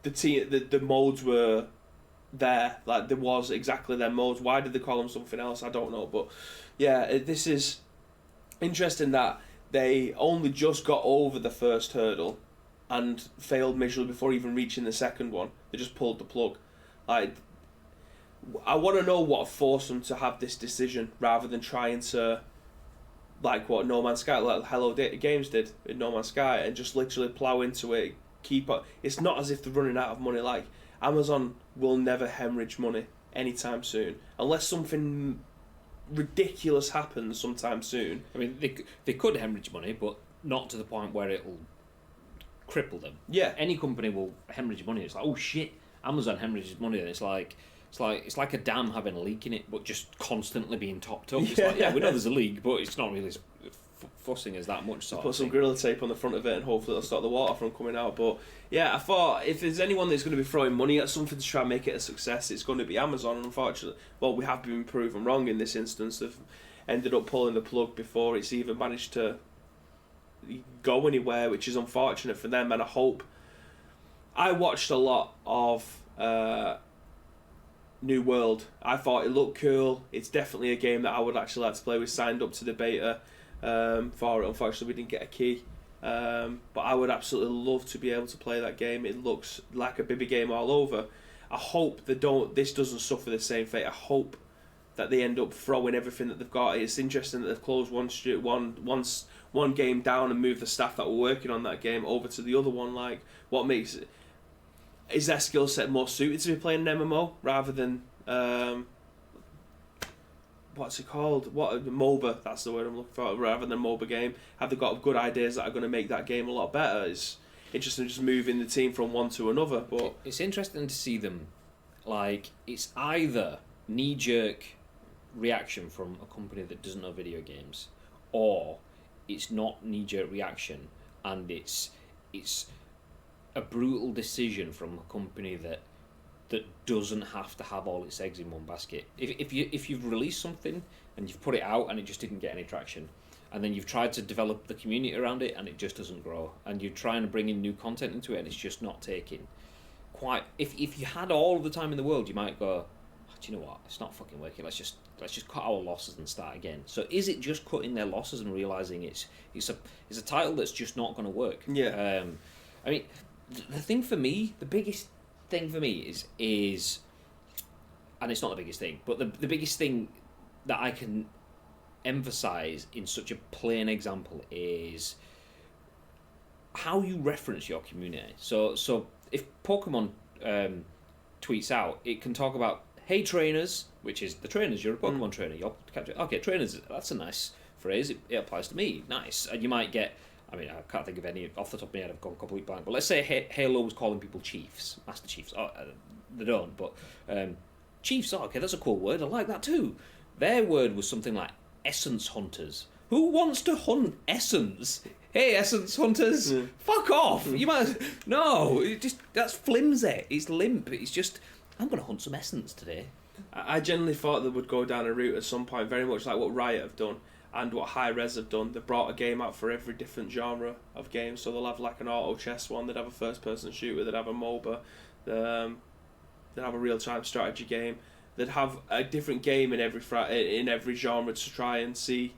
the modes were there. Like, there was exactly their modes. Why did they call them something else? I don't know. But yeah, this is interesting that they only just got over the first hurdle and failed miserably before even reaching the second one. They just pulled the plug. Like, I want to know what forced them to have this decision rather than trying to, like what No Man's Sky, like Hello Games did in No Man's Sky, and just literally plough into it, keep up. It's not as if they're running out of money. Like, Amazon will never hemorrhage money anytime soon, unless something ridiculous happens sometime soon. I mean, they could hemorrhage money, but not to the point where it'll cripple them. Yeah. Any company will hemorrhage money. It's like, oh shit, Amazon hemorrhages money, and it's like a dam having a leak in it, but just constantly being topped up. It's like, yeah, we know there's a leak, but it's not really fussing us that much. Put some Gorilla Tape on the front of it, and hopefully it'll stop the water from coming out. But yeah, I thought if there's anyone that's going to be throwing money at something to try and make it a success, it's going to be Amazon. And unfortunately, well, we have been proven wrong in this instance. They've ended up pulling the plug before it's even managed to go anywhere, which is unfortunate for them. And I watched a lot of New World. I thought it looked cool. It's definitely a game that I would actually like to play. We signed up to the beta for it. Unfortunately, we didn't get a key. But I would absolutely love to be able to play that game. It looks like a Bibby game all over. I hope this doesn't suffer the same fate. I hope that they end up throwing everything that they've got. It's interesting that they've closed one game down and moved the staff that were working on that game over to the other one. Like, what makes it? Is their skill set more suited to be playing an MMO rather than what's it called? MOBA? That's the word I'm looking for. Rather than a MOBA game, have they got good ideas that are going to make that game a lot better? It's interesting just moving the team from one to another. But it's interesting to see them. Like, it's either knee-jerk reaction from a company that doesn't know video games, or it's not knee-jerk reaction, and it's a brutal decision from a company that doesn't have to have all its eggs in one basket. If you've released something and you've put it out and it just didn't get any traction, and then you've tried to develop the community around it and it just doesn't grow, and you're trying to bring in new content into it and it's just not taking quite. If you had all the time in the world, you might go, oh, do you know what? It's not fucking working. Let's just cut our losses and start again. So is it just cutting their losses and realizing it's a title that's just not going to work? Yeah. I mean, the thing for me, the biggest thing for me is, and it's not the biggest thing, but the biggest thing that I can emphasize in such a plain example is how you reference your community. So if Pokemon tweets out, it can talk about, hey trainers, which is the trainers, you're a Pokemon trainer, you're capturing. Okay, trainers, that's a nice phrase, it applies to me, nice. And you might get, I mean, I can't think of any off the top of my head, I've gone completely blank, but let's say Halo was calling people chiefs, Master Chiefs. Oh, they don't, but chiefs, okay, that's a cool word, I like that too. Their word was something like essence hunters. Who wants to hunt essence? Hey, essence hunters, fuck off! You might no, that's flimsy. It's limp. It's just, I'm gonna hunt some essence today. I genuinely thought they would go down a route at some point, very much like what Riot have done and what High Res have done. They've brought a game out for every different genre of games. So they'll have like an auto chess one. They'd have a first-person shooter. They'd have a MOBA. They'd have a real-time strategy game. They'd have a different game in every genre to try and see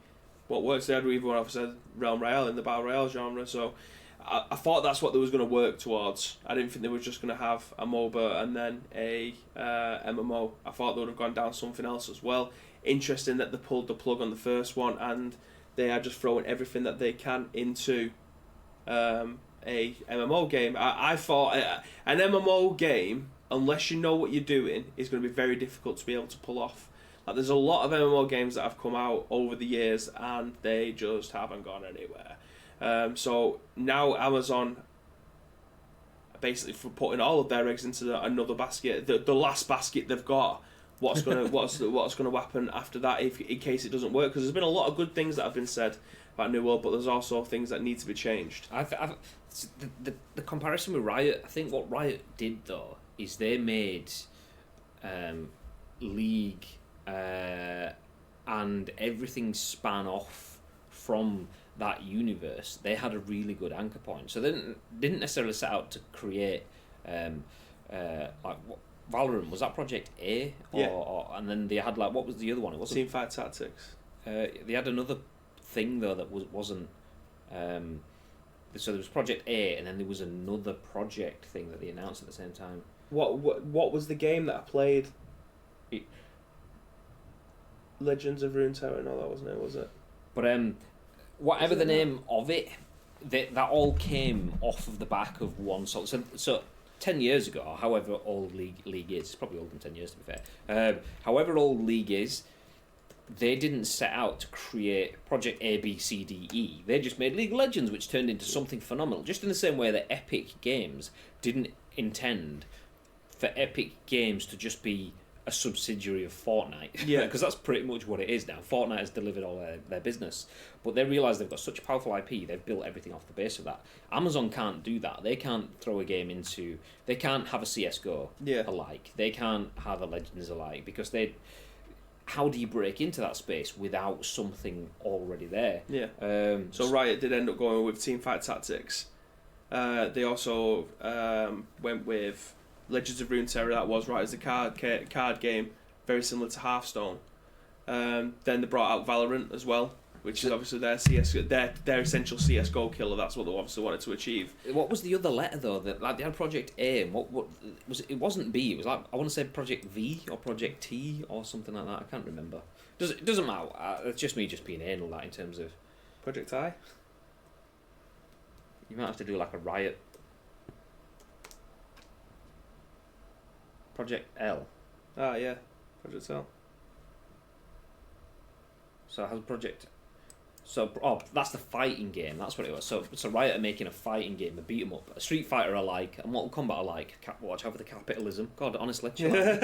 what works. They had even one said Realm Royale in the Battle Royale genre. So I thought that's what they was going to work towards. I didn't think they were just going to have a MOBA and then a MMO. I thought they would have gone down something else as well. Interesting that they pulled the plug on the first one and they are just throwing everything that they can into a MMO game. I thought an MMO game, unless you know what you're doing, is going to be very difficult to be able to pull off. Like, there's a lot of MMO games that have come out over the years and they just haven't gone anywhere. So now Amazon, basically for putting all of their eggs into another basket, the last basket they've got. What's gonna happen after that in case it doesn't work? Because there's been a lot of good things that have been said about New World, but there's also things that need to be changed. The comparison with Riot, I think what Riot did though is they made League and everything span off from that universe. They had a really good anchor point, so they didn't necessarily set out to create like what. Valorant, was that Project A? Or and then they had like, what was the other one? It wasn't Teamfight Tactics. They had another thing though that wasn't So there was Project A, and then there was another project thing that they announced at the same time. What was the game that I played? Legends of Runeterra and all that, wasn't it? Was it? But whatever the name of it, that all came off of the back of one sort. So 10 years ago, or however old League is, it's probably older than 10 years to be fair. However old League is, they didn't set out to create Project A, B, C, D, E. They just made League of Legends, which turned into something phenomenal. Just in the same way that Epic Games didn't intend for Epic Games to just be a subsidiary of Fortnite. Yeah. Because that's pretty much what it is now. Fortnite has delivered all their business. But they realise they've got such a powerful IP, they've built everything off the base of that. Amazon can't do that. They can't throw a game into... They can't have a CSGO alike. They can't have a Legends alike, because they... How do you break into that space without something already there? Yeah. So Riot did end up going with Teamfight Tactics. They also went with Legends of Runeterra. That was right as the card game, very similar to Hearthstone. Then they brought out Valorant as well, which is obviously their essential CS:GO killer. That's what they obviously wanted to achieve. What was the other letter though? That like they had Project A. And what was it? It wasn't B. It was like, I want to say Project V or Project T or something like that. I can't remember. It doesn't matter. It's just me just being anal that in terms of Project I. You might have to do like a Riot. Project L. Ah, yeah, Project L. So how's Project? So that's the fighting game. That's what it was. So Riot are making a fighting game, a beat 'em up, a Street Fighter alike, and Mortal Kombat alike. Watch out for the capitalism. God, honestly, chill out.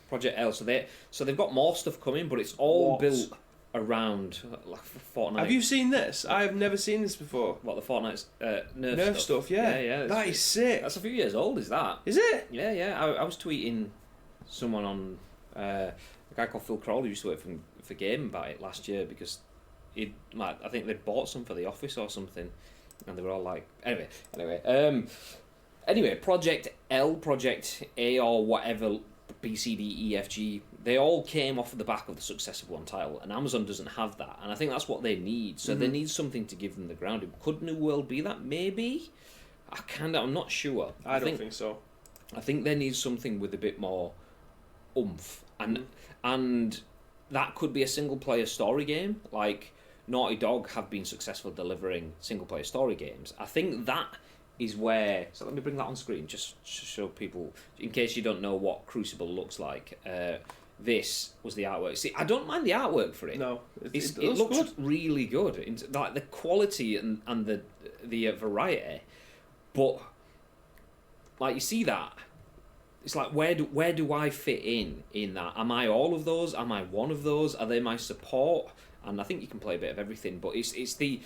Project L. So they've got more stuff coming, but it's all built around like Fortnite. Have you seen this? I have never seen this before. What, the Fortnite's Nerf stuff? Yeah, yeah. That is sick. That's a few years old. Is that? Is it? Yeah, yeah. I was tweeting someone on a guy called Phil Crawley who used to work for Game about it last year, because I think they'd bought some for the office or something, and they were all like, anyway, Project L, Project A, or whatever, B, C, D, E, F, G, they all came off of the back of the success of one title, and Amazon doesn't have that, and I think that's what they need. So they need something to give them the ground. Could New World be that? Maybe. I'm not sure. I don't think so. I think they need something with a bit more oomph, and that could be a single player story game. Like Naughty Dog have been successful delivering single player story games. I think that is where. So let me bring that on screen just to show people, in case you don't know what Crucible looks like. This was the artwork. See, I don't mind the artwork for it. No, it looks good. Really good. Like the quality and the variety, but like you see that. It's like, where do I fit in that? Am I all of those? Am I one of those? Are they my support? And I think you can play a bit of everything, but it's the...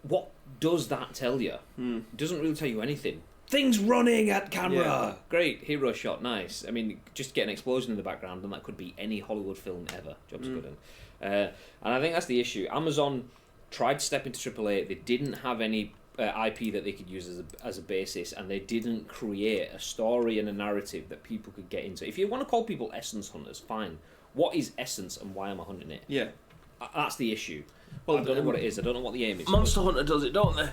What does that tell you? It doesn't really tell you anything. Things running at camera! Yeah. Great, hero shot, nice. I mean, just get an explosion in the background, and that could be any Hollywood film ever. Job's good. And I think that's the issue. Amazon tried to step into AAA. They didn't have any... IP that they could use as a basis, and they didn't create a story and a narrative that people could get into. If you want to call people essence hunters, fine. What is essence and why am I hunting it? Yeah, that's the issue. Well, I don't know what it is. I don't know what the aim is. Monster Hunter does it, don't they?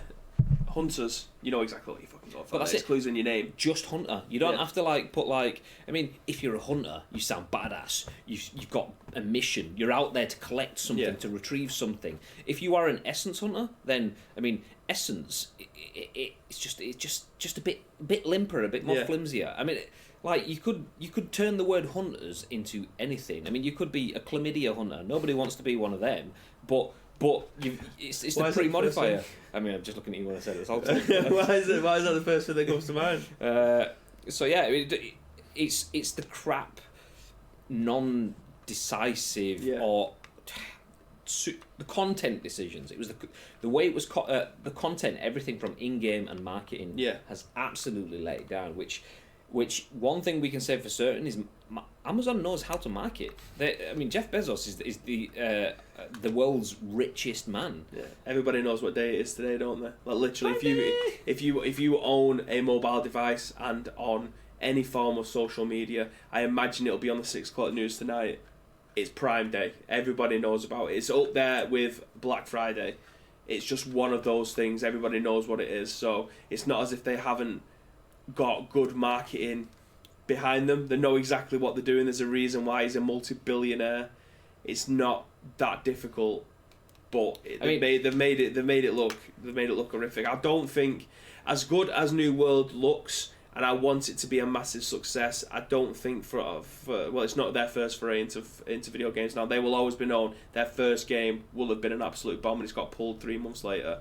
Hunters, you know exactly what you fucking got for. But that's it. Clues in your name. Just hunter. You don't have to put I mean, if you're a hunter, you sound badass. You've got a mission. You're out there to collect something, to retrieve something. If you are an essence hunter, then I mean, essence, it's just a bit limper, a bit more flimsier. I mean, you could turn the word hunters into anything. I mean, you could be a chlamydia hunter. Nobody wants to be one of them, but it's the pre-modifier. I mean, I'm just looking at you when I said it. Why is that the first thing that comes to mind? So yeah, it's the crap, non-decisive or the content decisions. It was the way it was the content. Everything from in-game and marketing has absolutely let it down. Which one thing we can say for certain is Amazon knows how to market. I mean, Jeff Bezos is the world's richest man. Yeah, everybody knows what day it is today, don't they? Like literally, if you own a mobile device and on any form of social media, I imagine it'll be on the 6 o'clock news tonight. It's Prime Day. Everybody knows about it. It's up there with Black Friday. It's just one of those things. Everybody knows what it is. So it's not as if they haven't got good marketing behind them. They know exactly what they're doing. There's a reason why he's a multi-billionaire. It's not that difficult, but they've made it look horrific. I don't think, as good as New World looks, and I want it to be a massive success, I don't think well, it's not their first foray into video games now. They will always be known. Their first game will have been an absolute bomb, and it's got pulled 3 months later.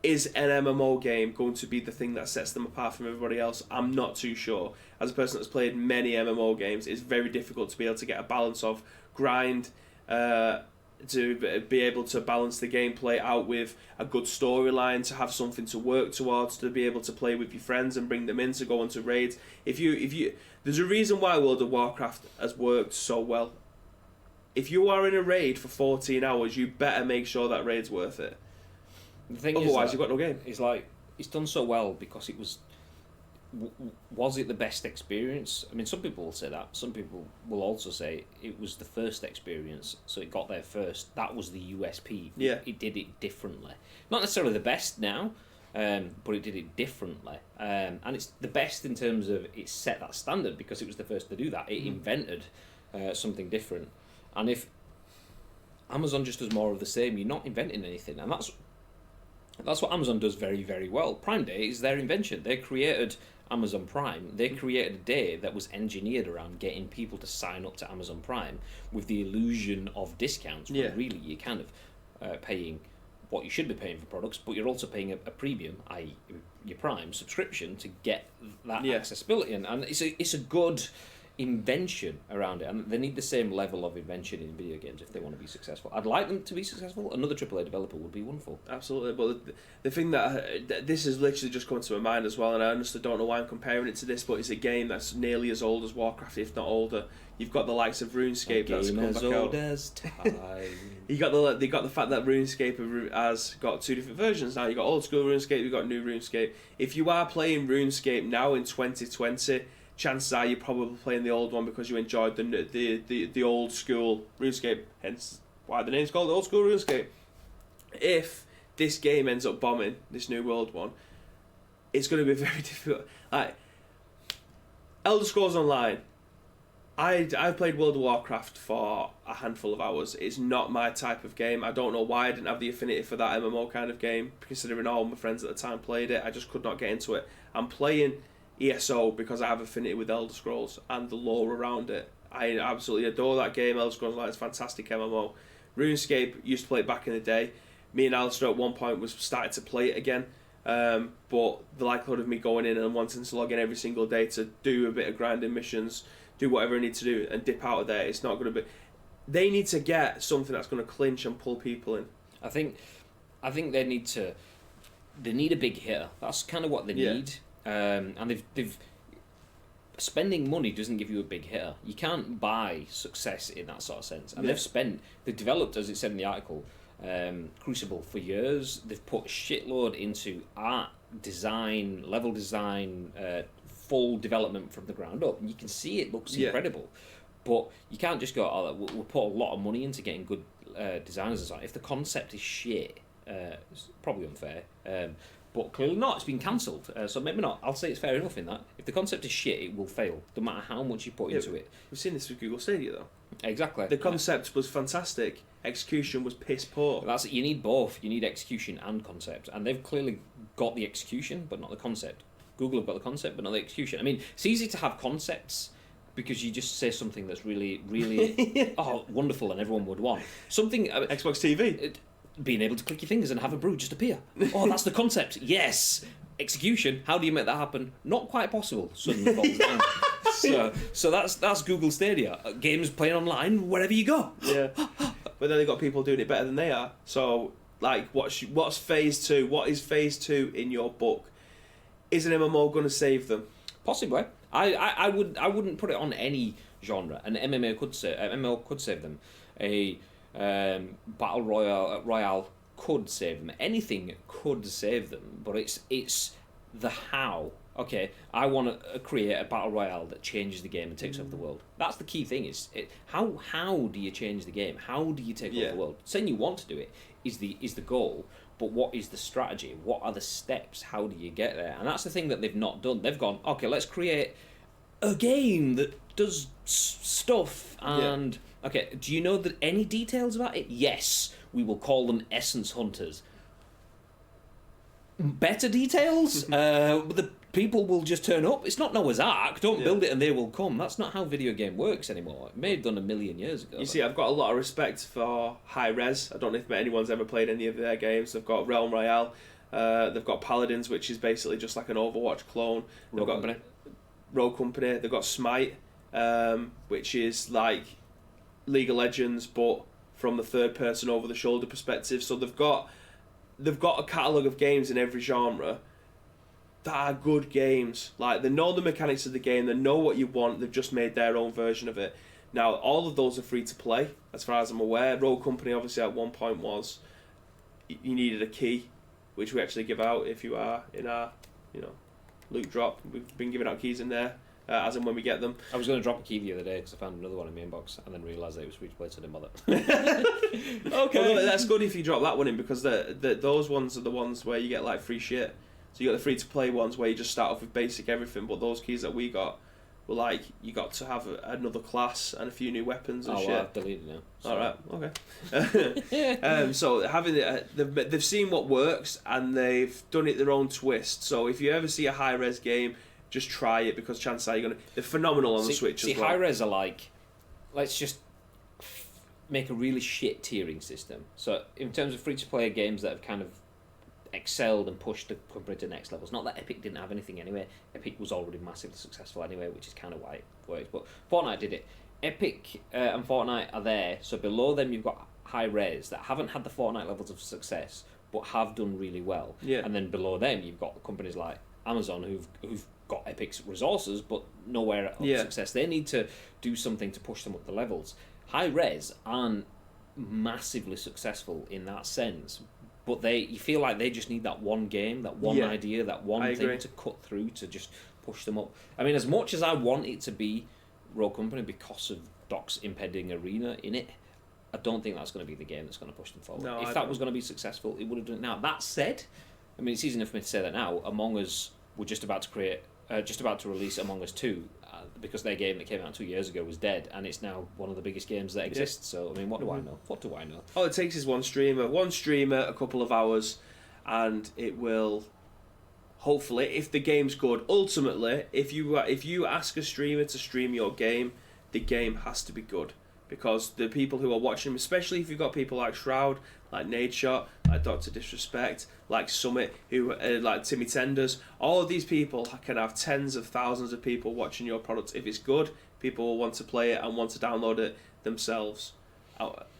Is an MMO game going to be the thing that sets them apart from everybody else? I'm not too sure. As a person that's played many MMO games, it's very difficult to be able to get a balance of grind, to be able to balance the gameplay out with a good storyline, to have something to work towards, to be able to play with your friends and bring them in to go onto raids. If you, there's a reason why World of Warcraft has worked so well. If you are in a raid for 14 hours, you better make sure that raid's worth it. The thing Otherwise, is, you've got no game. It's like, it's done so well because it was. Was it the best experience? I mean, some people will say that. Some people will also say it was the first experience, so it got there first. That was the USP. Yeah. It did it differently. Not necessarily the best now, but it did it differently. And it's the best in terms of it set that standard because it was the first to do that. It invented something different. And if Amazon just does more of the same, you're not inventing anything. And that's what Amazon does very, very well. Prime Day is their invention. They created Amazon Prime. They created a day that was engineered around getting people to sign up to Amazon Prime with the illusion of discounts. Yeah. Where really you're kind of paying what you should be paying for products, but you're also paying a premium, i.e. your Prime subscription, to get that accessibility. And it's a good invention around it, and they need the same level of invention in video games if they want to be successful. I'd like them to be successful. Another AAA developer would be wonderful. Absolutely, but the thing that this has literally just come to my mind as well, and I honestly don't know why I'm comparing it to this, but it's a game that's nearly as old as Warcraft, if not older. You've got the likes of RuneScape that's come as back old out. as time. They got the fact that RuneScape has got 2 different versions now. You got old school RuneScape, you got new RuneScape. If you are playing RuneScape now in 2020. Chances are you're probably playing the old one because you enjoyed the old school RuneScape, hence why the name's called Old School RuneScape. If this game ends up bombing, this New World one, it's going to be very difficult. Like, Elder Scrolls Online, I've played World of Warcraft for a handful of hours. It's not my type of game. I don't know why I didn't have the affinity for that MMO kind of game, considering all my friends at the time played it. I just could not get into it. I'm playing ESO because I have affinity with Elder Scrolls and the lore around it. I absolutely adore that game. Elder Scrolls Online is a fantastic MMO. RuneScape, used to play it back in the day. Me and Alistair at one point was started to play it again, but the likelihood of me going in and wanting to log in every single day to do a bit of grinding missions, do whatever I need to do and dip out of there, it's not going to be. They need to get something that's going to clinch and pull people in. I think they need a big hitter. That's kind of what they need. And they've spending money doesn't give you a big hitter. You can't buy success in that sort of sense. And they've developed, as it said in the article, Crucible for years. They've put shitload into art, design, level design, full development from the ground up, and you can see it looks incredible. But you can't just go, oh, we'll put a lot of money into getting good designers and so on. If the concept is shit, it's probably unfair. But clearly not. It's been cancelled. So maybe not. I'll say it's fair enough in that. If the concept is shit, it will fail, no matter how much you put into it. We've seen this with Google Stadia, though. Exactly. The concept was fantastic. Execution was piss poor. You need both. You need execution and concept. And they've clearly got the execution, but not the concept. Google have got the concept, but not the execution. I mean, it's easy to have concepts because you just say something that's really, really wonderful and everyone would want. Something... Xbox TV. Being able to click your fingers and have a brew just appear. Oh, that's the concept. Yes. Execution. How do you make that happen? Not quite possible. Suddenly falls down. So that's Google Stadia. Games playing online wherever you go. Yeah. But then they've got people doing it better than they are. So, like, what's phase 2? What is phase 2 in your book? Is an MMO going to save them? Possibly. I wouldn't put it on any genre. An MMO could save them. A battle royale could save them. Anything could save them, but it's the how. Okay, I want to create a battle royale that changes the game and takes over the world. That's the key thing. How do you change the game? How do you take over the world? Saying you want to do it is the goal, but what is the strategy? What are the steps? How do you get there? And that's the thing that they've not done. They've gone, okay, let's create a game that does stuff. And okay, do you know that any details about it? Yes, we will call them Essence Hunters. Better details? The people will just turn up. It's not Noah's Ark. Don't build it and they will come. That's not how video game works anymore. It may have done 1,000,000 years ago. You see, I've got a lot of respect for High Res. I don't know if anyone's ever played any of their games. They've got Realm Royale. They've got Paladins, which is basically just like an Overwatch clone. They've got Rogue Company. They've got Smite, which is like League of Legends, but from the third person over the shoulder perspective. So they've got a catalogue of games in every genre that are good games. Like, they know the mechanics of the game, they know what you want, they've just made their own version of it. Now, all of those are free to play, as far as I'm aware. Rogue Company, obviously, at one point was you needed a key, which we actually give out if you are in our, loot drop. We've been giving out keys in there, as and when we get them. I was going to drop a key the other day because I found another one in my inbox and then realised that it was free to play, so I didn't bother. Okay. Well, that's good if you drop that one in, because those ones are the ones where you get like free shit. So you got the free to play ones where you just start off with basic everything, but those keys that we got were like, you got to have another class and a few new weapons and shit. Well, I've deleted now. So. Alright, okay. So having they've seen what works and they've done it their own twist. So if you ever see a high res game, just try it, because chances are they're phenomenal on the Switch as well. High res are like, let's just make a really shit tiering system. So in terms of free to play games that have kind of excelled and pushed the company to next levels. Not that Epic didn't have anything anyway. Epic was already massively successful anyway, which is kind of why it works. But Fortnite did it. Epic and Fortnite are there. So below them you've got high res that haven't had the Fortnite levels of success, but have done really well. Yeah. And then below them you've got companies like Amazon who've got Epic's resources, but nowhere of success. They need to do something to push them up the levels. High res aren't massively successful in that sense. But you feel like they just need that one game, that one idea, that one thing to cut through to just push them up. I mean, as much as I want it to be Rogue Company because of Doc's impending arena in it, I don't think that's going to be the game that's going to push them forward. No, if that was going to be successful, it would have done it now. That said, I mean, it's easy enough for me to say that now. Among Us were just about to release Among Us 2 because their game that came out 2 years ago was dead, and it's now one of the biggest games that exists. So, I mean, what do I know? What do I know? All it takes is one streamer, a couple of hours, and it will, hopefully, if the game's good, ultimately, if you ask a streamer to stream your game, the game has to be good. Because the people who are watching, especially if you've got people like Shroud, like Nadeshot, like Dr. Disrespect, like Summit, who like Timmy Tenders, all of these people can have tens of thousands of people watching your product. If it's good, people will want to play it and want to download it themselves.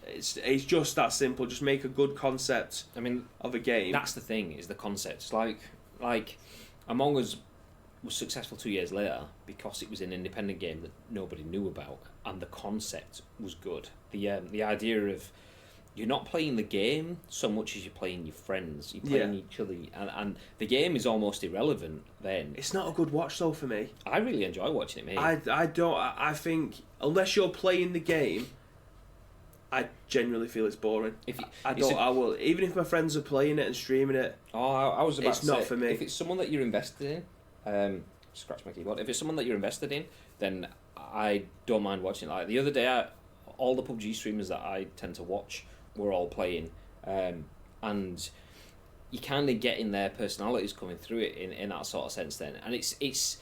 It's just that simple. Just make a good concept. Of a game. That's the thing, is the concept. It's like Among Us was successful 2 years later because it was an independent game that nobody knew about, and the concept was good. The idea of you're not playing the game so much as you're playing your friends. You're playing each other, and the game is almost irrelevant then. It's not a good watch though for me. I really enjoy watching it, mate. I think unless you're playing the game, I genuinely feel it's boring. I will, even if my friends are playing it and streaming it. I was about to say, not for me. If it's someone that you're invested in, scratch my keyboard. If it's someone that you're invested in, then I don't mind watching it. Like the other day, all the PUBG streamers that I tend to watch were all playing, and you kind of get in their personalities coming through it in that sort of sense then, and it's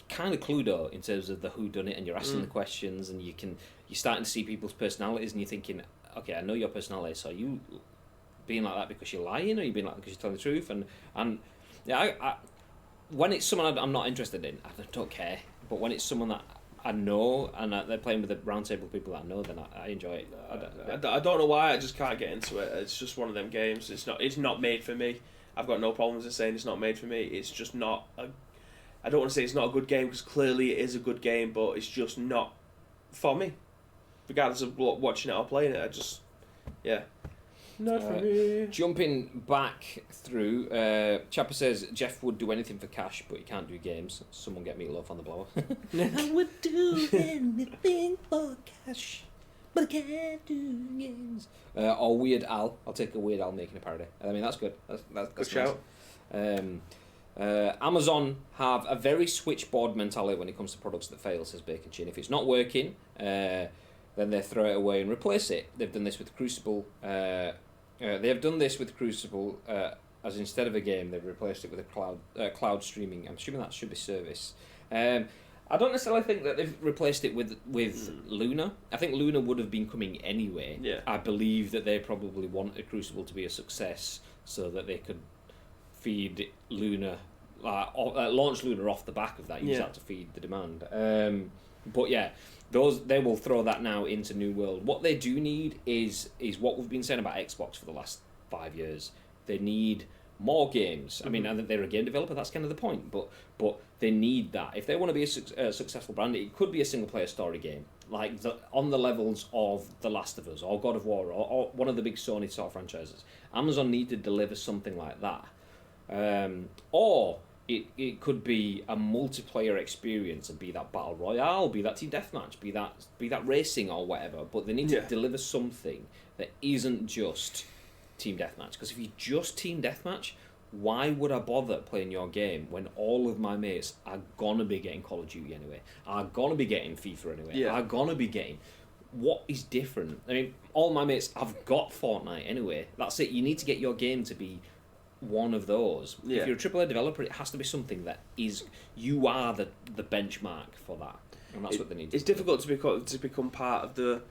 kind of Cluedo in terms of the whodunit, and you're asking the questions, and you're starting to see people's personalities, and you're thinking, okay, I know your personality, so are you being like that because you're lying, or are you being like that because you're telling the truth? And yeah, I when it's someone I'm not interested in, I don't care. But when it's someone that I know and they're playing with a round table of people that I know, then I enjoy it. I don't know why, I just can't get into it. It's just one of them games. It's not made for me. I've got no problems in saying it's not made for me. It's just not I don't want to say it's not a good game, because clearly it is a good game, but it's just not for me. Regardless of watching it or playing it, not for me. Jumping back through, Chapper says Jeff would do anything for cash, but he can't do games. Someone get me love on the blower. I would do anything for cash. but I can't do games. Or Weird Al. I'll take a Weird Al making a parody. I mean, that's good. That's Good nice. shout. Amazon have a very switchboard mentality when it comes to products that fail, says Bacon Chin. If it's not working, then they throw it away and replace it. They've done this with Crucible. They have done this with Crucible, as instead of a game, they've replaced it with a cloud streaming. I'm assuming that should be service. I don't necessarily think that they've replaced it with Luna. I think Luna would have been coming anyway. Yeah. I believe that they probably wanted Crucible to be a success so that they could feed Luna, launch Luna off the back of that. Use that to feed the demand. But yeah, they will throw that now into New World. What they do need is what we've been saying about Xbox for the last 5 years. They need more games. I mean, I think they're a game developer. That's kind of the point. But they need that if they want to be a successful brand. It could be a single player story game, like on the levels of The Last of Us or God of War or one of the big Sony sort of franchises. Amazon need to deliver something like that, or it could be a multiplayer experience, and be that battle royale, be that team deathmatch, be that racing or whatever. But they need to deliver something that isn't just team deathmatch. Because if you just team deathmatch, why would I bother playing your game when all of my mates are gonna be getting Call of Duty anyway, are gonna be getting FIFA anyway, are gonna be getting... What is different? I mean, all my mates have got Fortnite anyway. That's it. You need to get your game to be one of those. If you're a AAA developer, it has to be something that is... You are the benchmark for that. And that's what they need to do. It's difficult to become part of the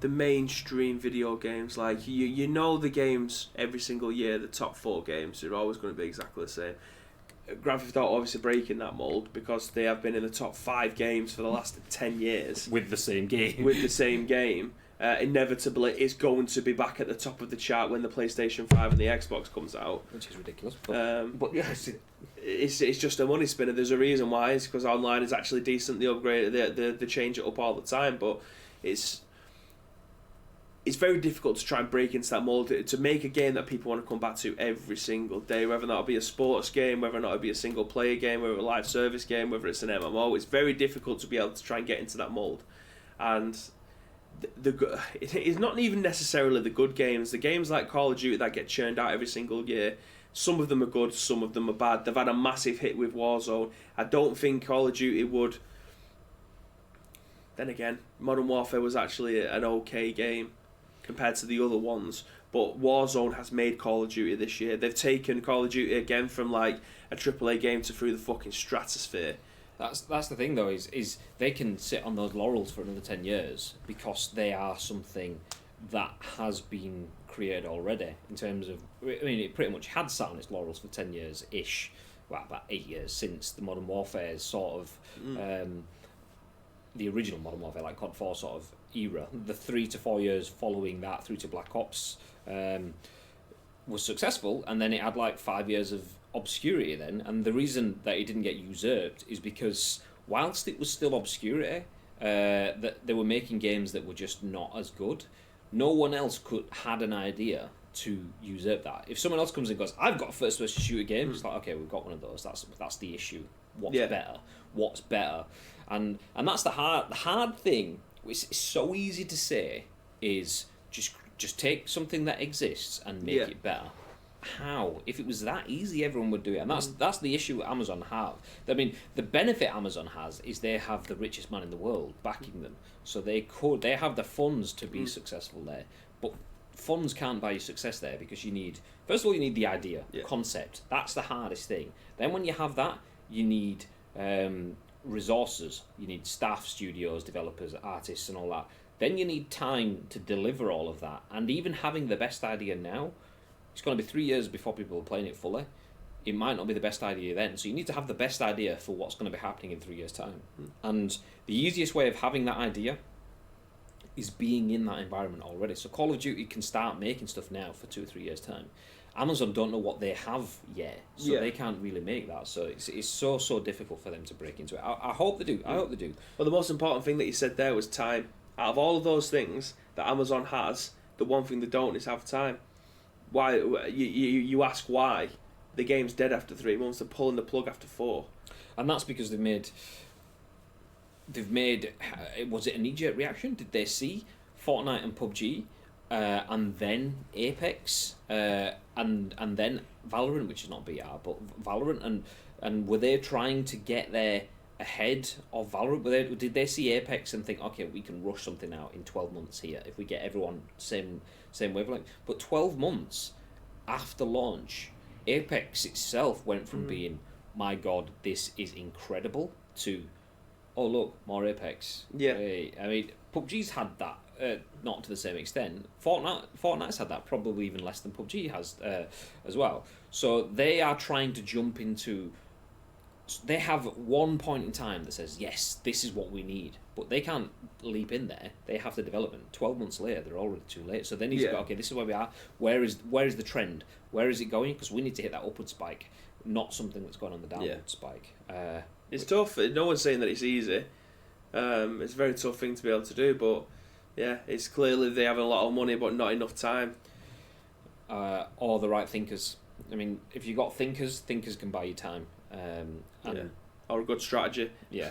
mainstream video games. Like you know the games every single year, the top 4 games are always going to be exactly the same. Grand Theft Auto obviously breaking that mould because they have been in the top 5 games for the last 10 years with the same game. Inevitably it's going to be back at the top of the chart when the PlayStation 5 and the Xbox comes out, which is ridiculous, but yes, it's just a money spinner. There's a reason why. It's because online is actually decent. They upgrade they change it up all the time, but it's very difficult to try and break into that mould, to make a game that people want to come back to every single day, whether or not it'll be a sports game, whether or not it'll be a single player game, whether it's a live service game, whether it's an MMO. It's very difficult to be able to try and get into that mould. And it's not even necessarily the good games. The games like Call of Duty that get churned out every single year, some of them are good, some of them are bad. They've had a massive hit with Warzone. I don't think Call of Duty would... Then again, Modern Warfare was actually an okay game compared to the other ones, but Warzone has made Call of Duty this year. They've taken Call of Duty again from like a AAA game to through the fucking stratosphere. That's the thing though, is they can sit on those laurels for another 10 years because they are something that has been created already. In terms of, I mean, it pretty much had sat on its laurels for 10 years ish. Well, about 8 years since the Modern Warfare sort of the original Modern Warfare, like COD 4 sort of era. The 3 to 4 years following that through to Black Ops was successful, and then it had like 5 years of obscurity then. And the reason that it didn't get usurped is because whilst it was still obscurity, that they were making games that were just not as good. No one else had an idea to usurp that. If someone else comes and goes, I've got a first-person shooter game, it's like, okay, we've got one of those. That's the issue. What's better? And that's the hard thing. It's so easy to say is just take something that exists and make it better. How? If it was that easy, everyone would do it. And that's the issue Amazon have. I mean, the benefit Amazon has is they have the richest man in the world backing them, so they have the funds to be successful there. But funds can't buy you success there because you need the idea, concept. That's the hardest thing. Then when you have that, you need resources. You need staff, studios, developers, artists, and all that. Then you need time to deliver all of that. And even having the best idea now, it's going to be 3 years before people are playing it fully. It might not be the best idea then. So you need to have the best idea for what's going to be happening in 3 years' time. And the easiest way of having that idea is being in that environment already. So Call of Duty can start making stuff now for 2 or 3 years' time. Amazon don't know what they have yet, so they can't really make that. So it's so difficult for them to break into it. I hope they do. I hope they do. Well, the most important thing that you said there was time. Out of all of those things that Amazon has, the one thing they don't is have time. Why you ask why the game's dead after 3 months? They're pulling the plug after 4, and that's because they've made they've made. Was it a knee-jerk reaction? Did they see Fortnite and PUBG, and then Apex, and then Valorant, which is not BR, but Valorant, and were they trying to get there ahead of Valorant? Did they see Apex and think, okay, we can rush something out in 12 months here if we get everyone same wavelength? But 12 months after launch, Apex itself went from being, my God, this is incredible, to, oh look, more Apex. Yeah. I mean, PUBG's had that, not to the same extent. Fortnite's had that, probably even less than PUBG has as well. So they are trying to jump into. They have one point in time that says, yes, this is what we need, but they can't leap in there. They have the development. 12 months later, they're already too late. So they need to go, okay, this is where we are. Where is the trend? Where is it going? Because we need to hit that upward spike, not something that's going on the downward spike. It's tough. No one's saying that it's easy. It's a very tough thing to be able to do, but yeah, it's clearly they have a lot of money, but not enough time. Or the right thinkers. I mean, if you got thinkers can buy you time. Or a good strategy. Yeah.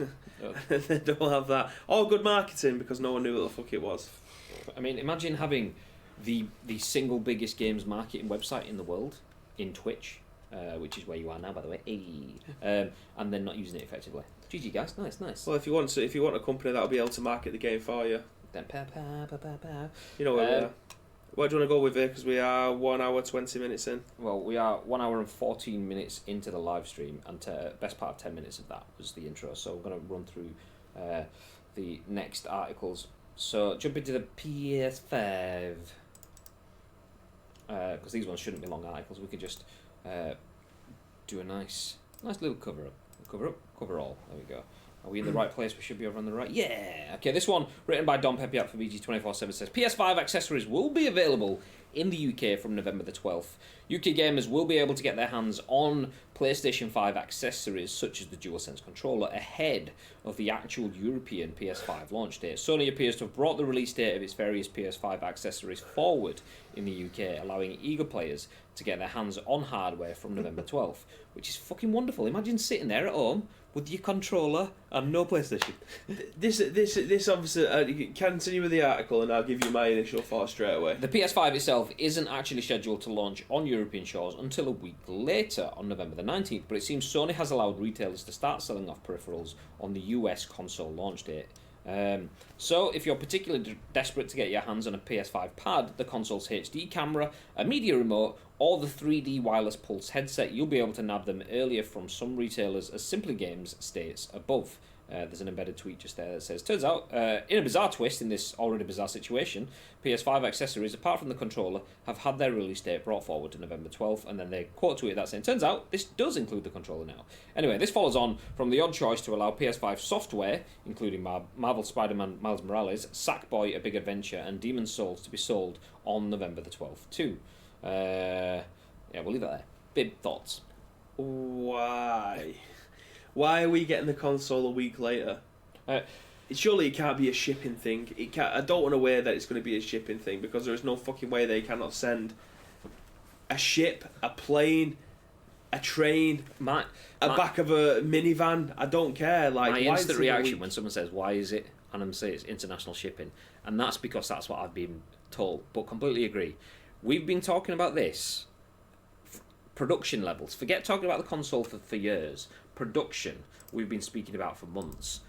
They don't have that. Or good marketing, because no one knew what the fuck it was. I mean, imagine having the single biggest games marketing website in the world in Twitch, which is where you are now, by the way, and then not using it effectively. GG guys, nice. Well, if you want a company that'll be able to market the game for you, then you know where we are. Where do you want to go with it? Because we are 1 hour 20 minutes in. Well, we are 1 hour and 14 minutes into the live stream, and best part of 10 minutes of that was the intro. So we're going to run through the next articles. So jump into the PS5, because these ones shouldn't be long articles. We could just do a nice little cover all. There we go. Are we in the right place? We should be over on the right. Yeah! Okay, this one, written by Don Peppiatt for VG247, says, PS5 accessories will be available in the UK from November the 12th. UK gamers will be able to get their hands on PlayStation 5 accessories such as the DualSense controller ahead of the actual European PS5 launch date. Sony appears to have brought the release date of its various PS5 accessories forward in the UK, allowing eager players to get their hands on hardware from November 12th, which is fucking wonderful. Imagine sitting there at home with your controller and no PlayStation. This obviously continue with the article, and I'll give you my initial thoughts straight away. The PS5 itself isn't actually scheduled to launch on European shores until a week later, on November the 19th, but it seems Sony has allowed retailers to start selling off peripherals on the US console launch date. So if you're particularly desperate to get your hands on a PS5 pad, the console's HD camera, a media remote, or the 3D wireless pulse headset, you'll be able to nab them earlier from some retailers, as Simply Games states above. There's an embedded tweet just there that says, turns out, in a bizarre twist in this already bizarre situation, PS5 accessories, apart from the controller, have had their release date brought forward to November 12th, and then they quote tweeted that saying, turns out, this does include the controller now. Anyway, this follows on from the odd choice to allow PS5 software, including Marvel Spider-Man Miles Morales, Sackboy A Big Adventure, and Demon's Souls to be sold on November the 12th too. Yeah, we'll leave that there. Bib, thoughts? Why are we getting the console a week later? Surely it can't be a shipping thing. It can't. I don't want to wear that it's going to be a shipping thing, because there is no fucking way they cannot send a ship, a plane, a train, back of a minivan. I don't care. Like, my instant reaction when someone says, why is it? And I'm saying it's international shipping. And that's because that's what I've been told. But completely agree. We've been talking about this. Production levels. Forget talking about the console for years. Production, we've been speaking about for months.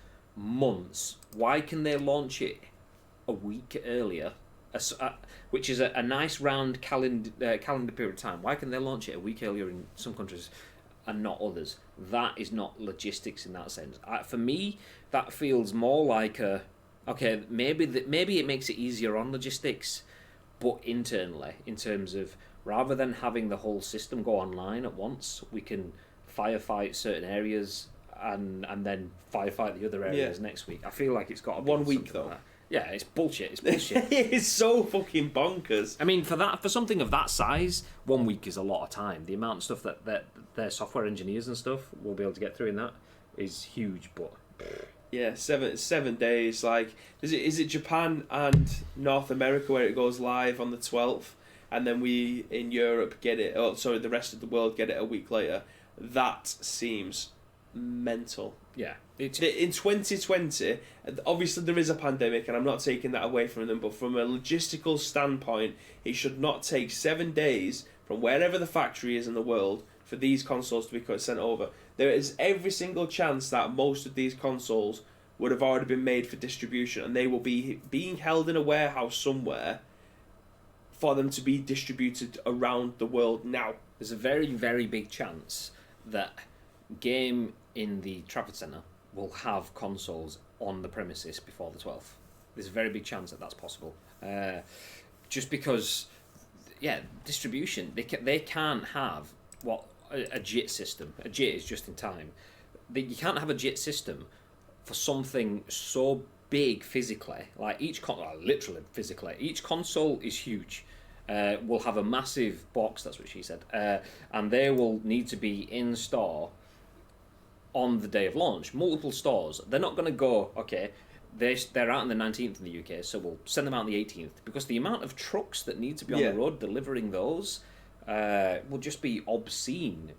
Why can they launch it a week earlier, which is a nice round calendar period of time? Why can they launch it a week earlier in some countries and not others? That is not logistics in that sense. For me, that feels more like okay, maybe it makes it easier on logistics, but internally, in terms of, rather than having the whole system go online at once, we can firefight certain areas and then firefight the other areas next week. I feel like it's got to be 1 week though. Like, yeah, it's bullshit. It's so fucking bonkers. I mean, for something of that size, 1 week is a lot of time. The amount of stuff that their software engineers and stuff will be able to get through in that is huge. But yeah, 7 days. Like, is it Japan and North America where it goes live on the 12th, and then we in Europe get it? Oh, sorry, the rest of the world get it a week later. That seems mental. Yeah. In 2020, obviously there is a pandemic, and I'm not taking that away from them, but from a logistical standpoint, it should not take 7 days from wherever the factory is in the world for these consoles to be sent over. There is every single chance that most of these consoles would have already been made for distribution, and they will be being held in a warehouse somewhere for them to be distributed around the world now. There's a very, very big chance that Game in the Trafford Centre will have consoles on the premises before the 12th. There's a very big chance that that's possible. Just because, distribution, they can't have what a JIT system. A JIT is just in time. You can't have a JIT system for something so big physically. Like literally physically, each console is huge. Will have a massive box. That's what she said, and they will need to be in store on the day of launch. Multiple stores. They're not going to go, okay, they're out on the 19th in the UK, so we'll send them out on the 18th, because the amount of trucks that need to be on the road delivering those will just be obscene.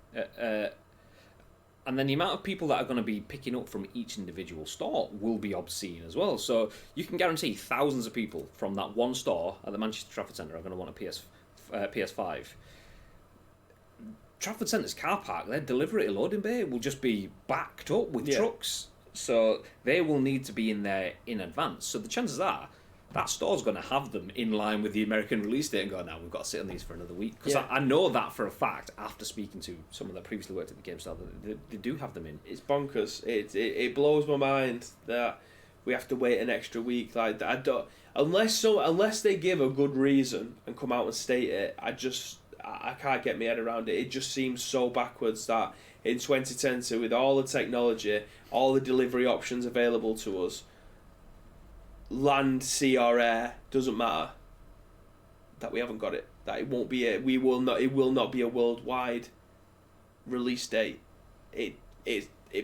And then the amount of people that are going to be picking up from each individual store will be obscene as well. So you can guarantee thousands of people from that one store at the Manchester Trafford Centre are going to want a PS5. Trafford Centre's car park, their delivery loading bay will just be backed up with trucks. So they will need to be in there in advance. So the chances are that store's going to have them in line with the American release date and go, now we've got to sit on these for another week. Because I know that for a fact after speking to someone that previously worked at the GameStop, they do have them in. It's bonkers. It blows my mind that we have to wait an extra week. Like, I don't, unless they give a good reason and come out and state it, I can't get my head around it. It just seems so backwards that in 2010, with all the technology, all the delivery options available to us, land, sea or air, doesn't matter, that we haven't got it. That it won't be it will not be a worldwide release date. It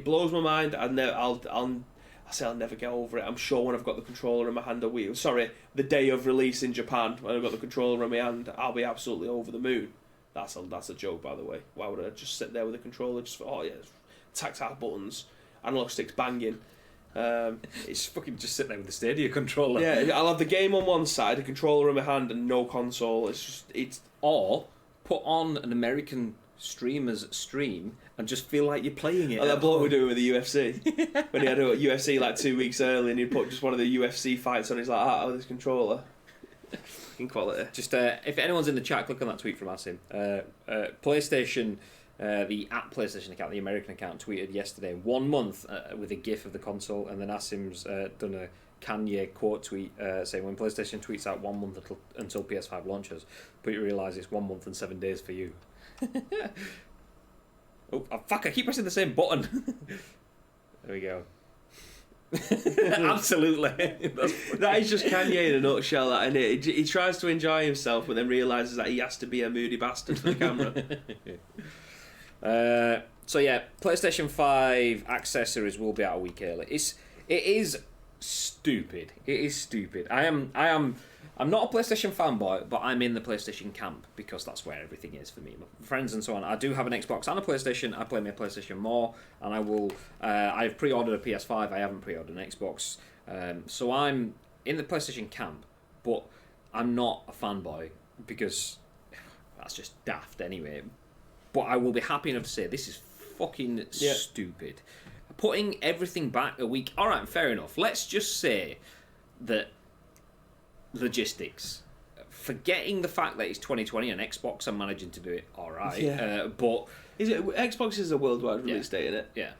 blows my mind. I'll never get over it. I'm sure when I've got the controller in my hand the day of release in Japan, when I've got the controller in my hand, I'll be absolutely over the moon. That's a joke, by the way. Why would I just sit there with the controller, tactile buttons, analog sticks banging? It's fucking just sit there with the Stadia controller. Yeah, I'll have the game on one side, a controller in my hand, and no console. Or put on an American streamer's stream and just feel like you're playing it. Like that bloke we're doing with the UFC. When he had a UFC like 2 weeks early, and he'd put just one of the UFC fights on. He's like, with this controller. Fucking quality. Just if anyone's in the chat, click on that tweet from Asim. PlayStation. The PlayStation account, the American account, tweeted yesterday 1 month with a GIF of the console, and then Asim's done a Kanye quote tweet saying, when PlayStation tweets out 1 month until PS5 launches, but you realise it's 1 month and 7 days for you. Fuck, I keep pressing the same button. There we go. Absolutely. That is just Kanye in a nutshell, and he tries to enjoy himself, but then realises that he has to be a moody bastard for the camera. So yeah, PlayStation 5 accessories will be out a week early. It is stupid. It is stupid. I'm not a PlayStation fanboy, but I'm in the PlayStation camp because that's where everything is for me. My friends and so on. I do have an Xbox and a PlayStation. I play my PlayStation more, and I will. I've pre-ordered a PS5. I haven't pre-ordered an Xbox, so I'm in the PlayStation camp, but I'm not a fanboy because that's just daft anyway. But I will be happy enough to say this is fucking stupid. Putting everything back a week. All right, fair enough. Let's just say that logistics. Forgetting the fact that it's 2020 and Xbox are managing to do it all right. Yeah. But Xbox is a worldwide release date, isn't it? Yeah.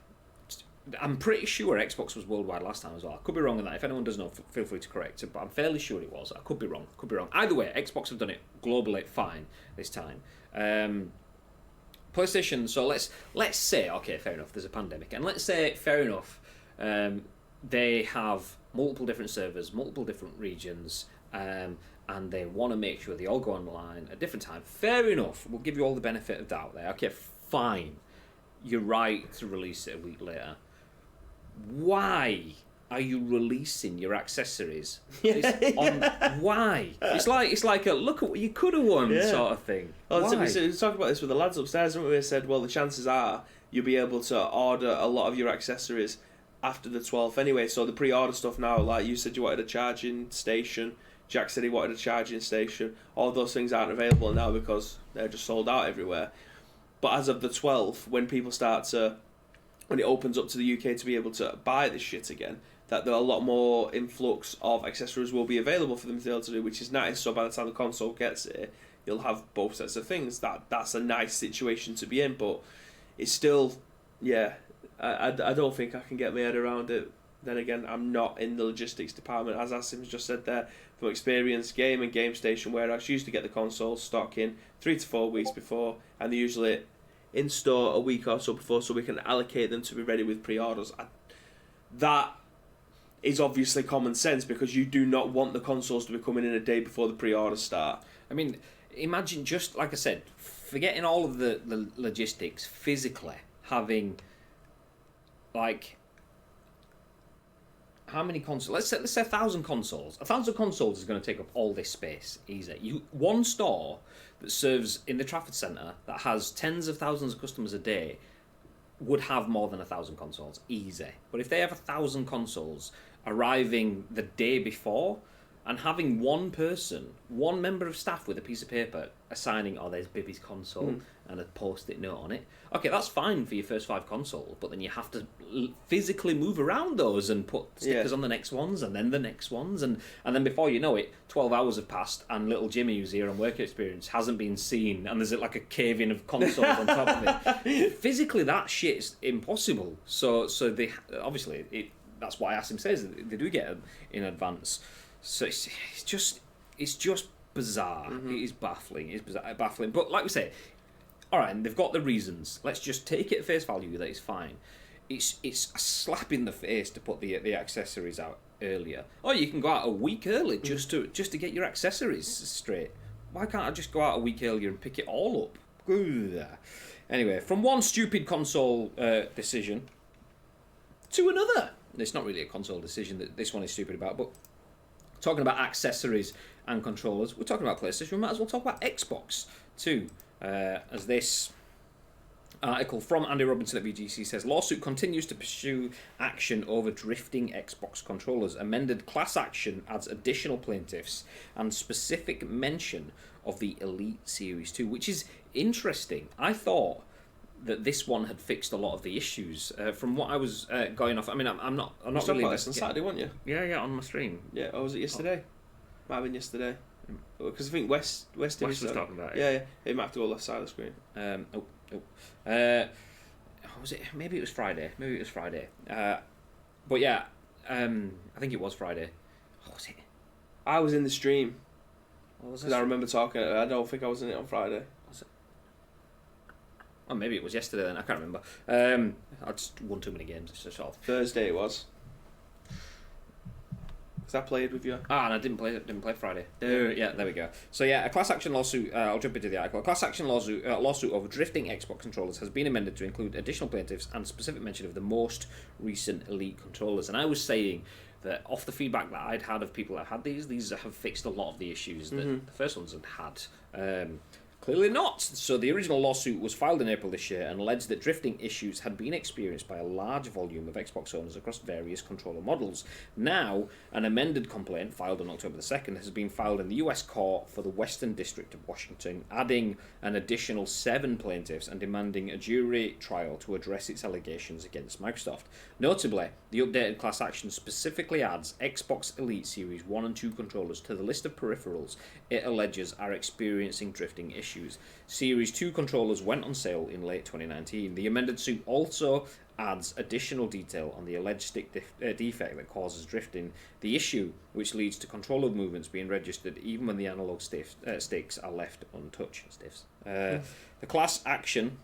I'm pretty sure Xbox was worldwide last time as well. I could be wrong on that. If anyone does know, feel free to correct it. But I'm fairly sure it was. I could be wrong. Either way, Xbox have done it globally fine this time. PlayStation, so let's say, okay, fair enough, there's a pandemic, and let's say, fair enough, they have multiple different servers, multiple different regions, and they want to make sure they all go online at different times. Fair enough, we'll give you all the benefit of doubt there. Okay, fine, you're right to release it a week later. Why are you releasing your accessories? Why? It's like a look at what you could have won sort of thing. We were talking about this with the lads upstairs, haven't we? We said, well, the chances are you'll be able to order a lot of your accessories after the 12th anyway. So the pre-order stuff now, like you said, you wanted a charging station. Jack said he wanted a charging station. All those things aren't available now because they're just sold out everywhere. But as of the 12th, when it opens up to the UK to be able to buy this shit again, that there are a lot more influx of accessories will be available for them to be able to do, which is nice. So by the time the console gets here, you'll have both sets of things. That's a nice situation to be in, but it's still, I don't think I can get my head around it. Then again, I'm not in the logistics department, as Asim's just said there. From experience, Game and Game Station Warehouse used to get the consoles stock in 3 to 4 weeks before, and they usually in store a week or so before, so we can allocate them to be ready with pre-orders. That is obviously common sense, because you do not want the consoles to be coming in a day before the pre-orders start. I mean, imagine, just like I said, forgetting all of the logistics, physically having, like, how many consoles? Let's say 1,000 consoles. 1,000 consoles is going to take up all this space, easy. One store that serves in the Trafford Centre that has tens of thousands of customers a day would have more than 1,000 consoles, easy. But if they have 1,000 consoles arriving the day before, and having one member of staff with a piece of paper assigning, oh, there's Bibby's console, and a post-it note on it. Okay, that's fine for your first 5 consoles, but then you have to physically move around those and put stickers on the next ones, and then the next ones, and then before you know it, 12 hours have passed, and little Jimmy, who's here on work experience, hasn't been seen, and there's like a cave-in of consoles on top of it. Physically, that shit's impossible. So they obviously, that's why Asim says they do get them in advance. So it's just bizarre. Mm-hmm. It is baffling. It's baffling. But like we say, all right, and they've got the reasons. Let's just take it at face value that it's fine. It's a slap in the face to put the accessories out earlier. Or you can go out a week early just to get your accessories straight. Why can't I just go out a week earlier and pick it all up? Anyway, from one stupid console decision to another. It's not really a console decision that this one is stupid about, but talking about accessories and controllers, we're talking about PlayStation, we might as well talk about Xbox too, as this article from Andy Robinson at VGC says, lawsuit continues to pursue action over drifting Xbox controllers. Amended class action adds additional plaintiffs and specific mention of the Elite Series 2, which is interesting. I thought that this one had fixed a lot of the issues. From what I was going off, I mean, I'm not you really. About this on Saturday, weren't you? Yeah, on my stream. Yeah, or was it yesterday? Might have been yesterday. Because I think West was talking about it. Yeah, it might have to go left side of the screen. Was it? Maybe it was Friday. But yeah, I think it was Friday. What was it? I was in the stream. Because I remember talking. I don't think I was in it on Friday. Oh, maybe it was yesterday then. I can't remember. I just won too many games. It's just sort of... Thursday it was. Because I played with you. And I didn't play Friday. Yeah, there we go. So yeah, a class action lawsuit. I'll jump into the article. A class action lawsuit over drifting Xbox controllers has been amended to include additional plaintiffs and specific mention of the most recent Elite controllers. And I was saying that off the feedback that I'd had of people that had these have fixed a lot of the issues that the first ones had. Clearly not. So the original lawsuit was filed in April this year and alleged that drifting issues had been experienced by a large volume of Xbox owners across various controller models. Now, an amended complaint filed on October the 2nd has been filed in the US court for the Western District of Washington, adding an additional 7 plaintiffs and demanding a jury trial to address its allegations against Microsoft. Notably, the updated class action specifically adds Xbox Elite Series 1 and 2 controllers to the list of peripherals it alleges are experiencing drifting issues. Series 2 controllers went on sale in late 2019. The amended suit also adds additional detail on the alleged stick defect that causes drifting, the issue which leads to controller movements being registered even when the analog sticks are left untouched. The class action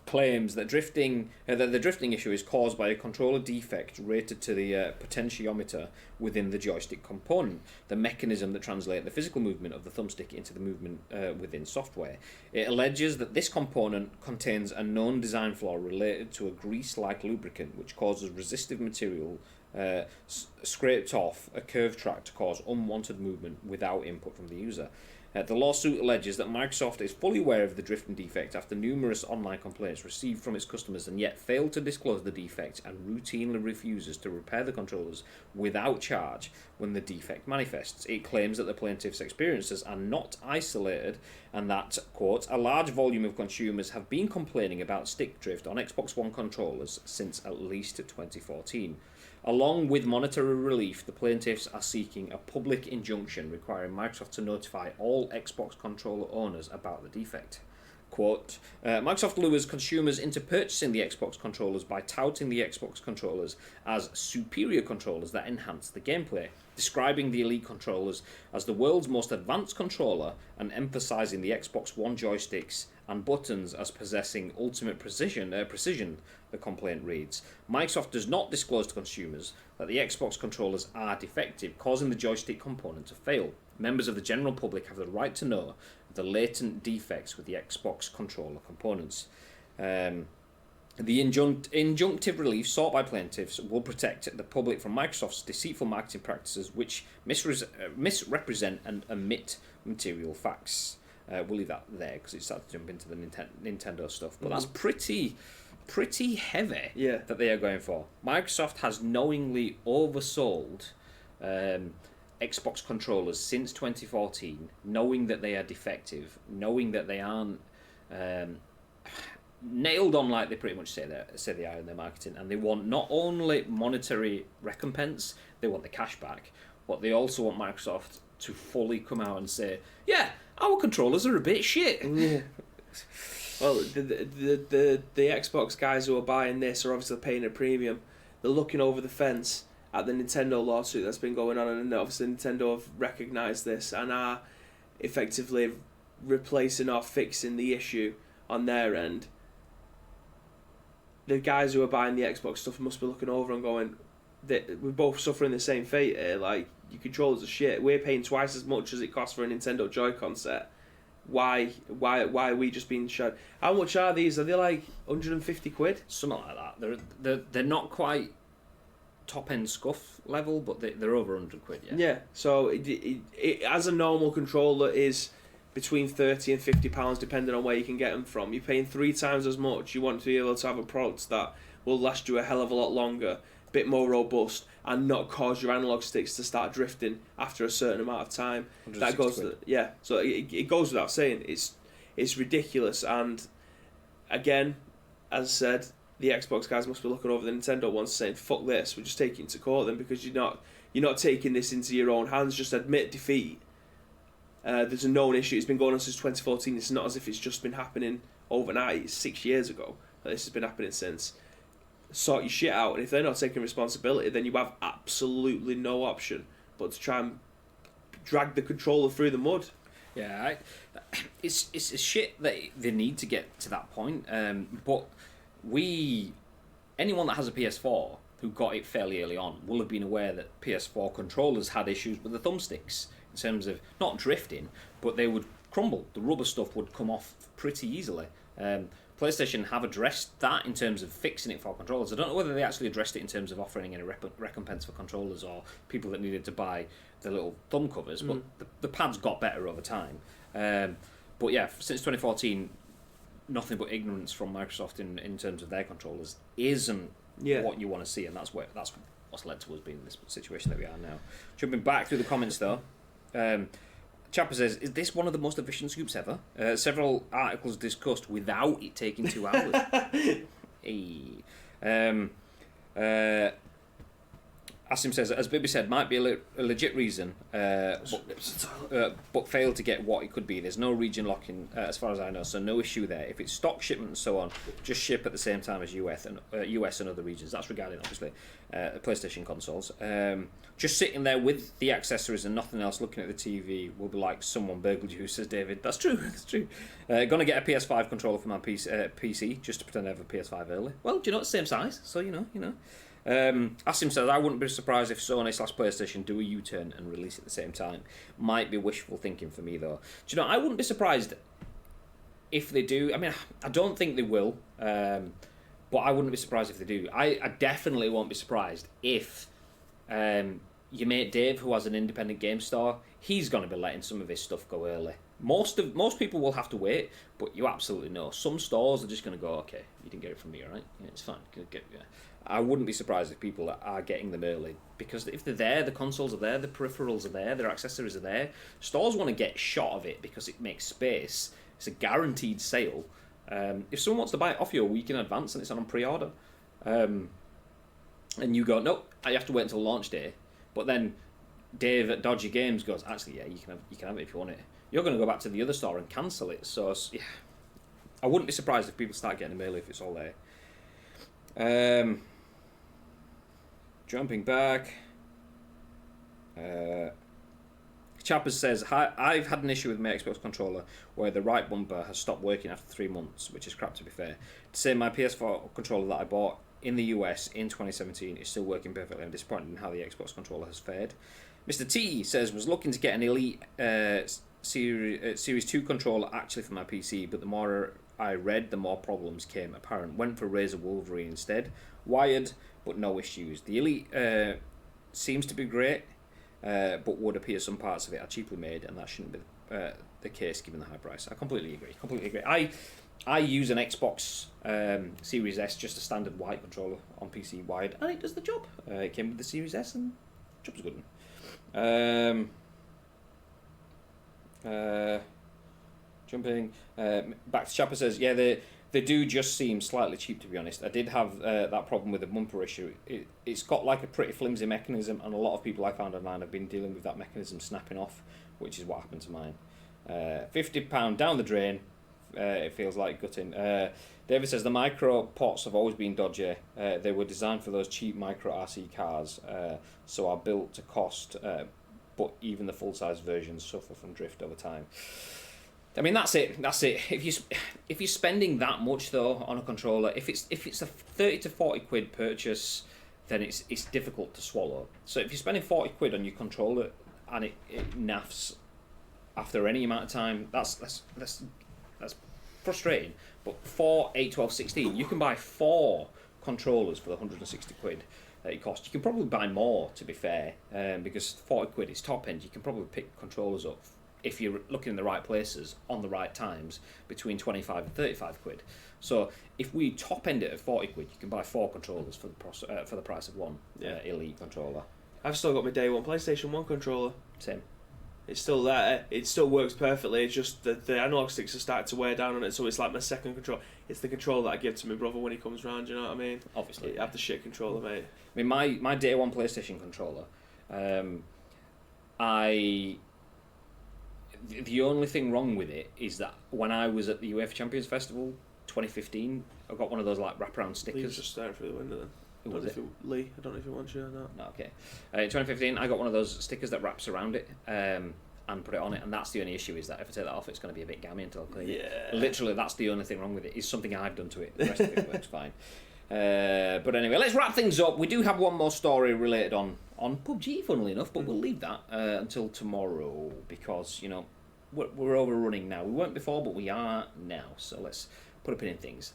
claims that the drifting issue is caused by a controller defect rated to the potentiometer within the joystick component, the mechanism that translates the physical movement of the thumbstick into the movement within software. It alleges that this component contains a known design flaw related to a grease-like lubricant which causes resistive material scraped off a curved track to cause unwanted movement without input from the user. The lawsuit alleges that Microsoft is fully aware of the drifting defect after numerous online complaints received from its customers and yet failed to disclose the defect and routinely refuses to repair the controllers without charge when the defect manifests. It claims that the plaintiff's experiences are not isolated and that, quote, a large volume of consumers have been complaining about stick drift on Xbox One controllers since at least 2014. Along with monetary relief, the plaintiffs are seeking a public injunction requiring Microsoft to notify all Xbox controller owners about the defect. Quote, Microsoft lures consumers into purchasing the Xbox controllers by touting the Xbox controllers as superior controllers that enhance the gameplay, describing the Elite controllers as the world's most advanced controller and emphasizing the Xbox One joysticks and buttons as possessing ultimate precision, the complaint reads. Microsoft does not disclose to consumers that the Xbox controllers are defective, causing the joystick component to fail. Members of the general public have the right to know the latent defects with the Xbox controller components. The injunctive relief sought by plaintiffs will protect the public from Microsoft's deceitful marketing practices which misrepresent and omit material facts. We'll leave that there because it starts to jump into the Nintendo stuff. But that's pretty heavy that they are going for. Microsoft has knowingly oversold Xbox controllers since 2014, knowing that they are defective, knowing that they aren't nailed on like they pretty much say they are in their marketing, and they want not only monetary recompense, they want the cash back, but they also want Microsoft to fully come out and say, yeah, our controllers are a bit shit. Yeah. Well, the Xbox guys who are buying this are obviously paying a premium. They're looking over the fence at the Nintendo lawsuit that's been going on, and obviously Nintendo have recognised this and are effectively replacing or fixing the issue on their end. The guys who are buying the Xbox stuff must be looking over and going, we're both suffering the same fate here. Like, your controllers are shit. We're paying twice as much as it costs for a Nintendo Joy-Con set. Why are we just being shot? How much are these? Are they like 150 quid? Something like that. They're not quite top end scuff level, but they're over 100 quid. Yeah. So it as a normal controller is between £30 and £50 depending on where you can get them from. You're paying 3 times as much. You want to be able to have a product that will last you a hell of a lot longer, a bit more robust, and not cause your analog sticks to start drifting after a certain amount of time. That goes so it goes without saying. It's ridiculous. And again, as I said, the Xbox guys must be looking over the Nintendo ones saying, fuck this, we're just taking it to court then, because you're not taking this into your own hands. Just admit defeat. There's a known issue. It's been going on since 2014. It's not as if it's just been happening overnight. It's 6 years ago that this has been happening since. Sort your shit out, and if they're not taking responsibility, then you have absolutely no option but to try and drag the controller through the mud. Yeah, it's a shit that they need to get to that point. But anyone that has a PS4 who got it fairly early on will have been aware that PS4 controllers had issues with the thumbsticks in terms of not drifting, but they would crumble. The rubber stuff would come off pretty easily. PlayStation have addressed that in terms of fixing it for controllers. I don't know whether they actually addressed it in terms of offering any recompense for controllers or people that needed to buy the little thumb covers, but the pads got better over time. But yeah, since 2014, nothing but ignorance from Microsoft in terms of their controllers isn't what you want to see, and that's what's led to us being in this situation that we are now. Jumping back through the comments though, Chapper says, is this one of the most efficient scoops ever? Several articles discussed without it taking 2 hours. Asim says, as Bibby said, might be a legit reason, but failed to get what it could be. There's no region locking, as far as I know, so no issue there. If it's stock shipment and so on, just ship at the same time as US and other regions. That's regarding, obviously, PlayStation consoles. Just sitting there with the accessories and nothing else, looking at the TV, will be like someone burgled you, says David. That's true, that's true. Gonna get a PS5 controller for my PC, just to pretend I have a PS5 early. Well, do you know it's the same size? So, you know. Asim says, I wouldn't be surprised if Sony/PlayStation do a U-turn and release at the same time. Might be wishful thinking for me, though. Do you know, I wouldn't be surprised if they do. I mean, I don't think they will, but I wouldn't be surprised if they do. I definitely won't be surprised if your mate Dave, who has an independent game store, he's going to be letting some of his stuff go early. Most people will have to wait, but you absolutely know some stores are just going to go, okay, you didn't get it from me, all right? Yeah, it's fine. I wouldn't be surprised if people are getting them early, because if they're there, the consoles are there, the peripherals are there, their accessories are there. Stores want to get shot of it because it makes space. It's a guaranteed sale. If someone wants to buy it off you a week in advance and it's on pre-order, and you go, nope, I have to wait until launch day, but then Dave at Dodgy Games goes, actually, yeah, you can have it if you want it. You're going to go back to the other store and cancel it. So, yeah, I wouldn't be surprised if people start getting them early if it's all there. Jumping back. Chappers says, hi, I've had an issue with my Xbox controller where the right bumper has stopped working after 3 months, which is crap to be fair. To say my PS4 controller that I bought in the US in 2017 is still working perfectly. I'm disappointed in how the Xbox controller has fared. Mr. T says, was looking to get an Elite Series 2 controller actually for my PC, but the more I read, the more problems came apparent. Went for Razer Wolverine instead. Wired, but no issues. The Elite seems to be great, but would appear some parts of it are cheaply made, and that shouldn't be the case given the high price. I completely agree. I use an Xbox Series S, just a standard white controller on PC wired, and it does the job. It came with the Series S, and the job's a good one. Jumping back to Chapper says, yeah, they do just seem slightly cheap, to be honest. I did have that problem with the bumper issue. It's got like a pretty flimsy mechanism, and a lot of people I found online have been dealing with that mechanism snapping off, which is what happened to mine. £50 down the drain. It feels like gutting. David says the micro ports have always been dodgy. They were designed for those cheap micro RC cars, so are built to cost, but even the full-size versions suffer from drift over time. I mean, that's it. If you're spending that much though on a controller, if it's a 30 to 40 quid purchase, then it's difficult to swallow. So if you're spending 40 quid on your controller and it naffs after any amount of time, that's frustrating. But for 8, 12, 16, you can buy 4 controllers for the 160 quid that it costs. You can probably buy more, to be fair, because 40 quid is top end. You can probably pick controllers up, if you're looking in the right places on the right times, between 25 and 35 quid. So if we top end it at 40 quid, you can buy 4 controllers for the price of one Elite controller. I've still got my day one PlayStation 1 controller. Same. It's still there. It still works perfectly. It's just that the analog sticks are starting to wear down on it, so it's like my second control. It's the controller that I give to my brother when he comes round, you know what I mean? Obviously. I have the shit controller, mate. I mean, my day one PlayStation controller, the only thing wrong with it is that when I was at the UEFA Champions Festival 2015, I got one of those like wraparound stickers. Lee's just staring through the window then. Lee, I don't know if he wants you or not. No, okay. In 2015, I got one of those stickers that wraps around it and put it on it, and that's the only issue, is that if I take that off, it's going to be a bit gammy until I clean it. Literally, that's the only thing wrong with it, is something I've done to it. The rest of it works fine. But anyway, let's wrap things up. We do have one more story related on PUBG, funnily enough, but we'll leave that until tomorrow, because, you know, we're overrunning now. We weren't before, but we are now, so let's put a pin in things.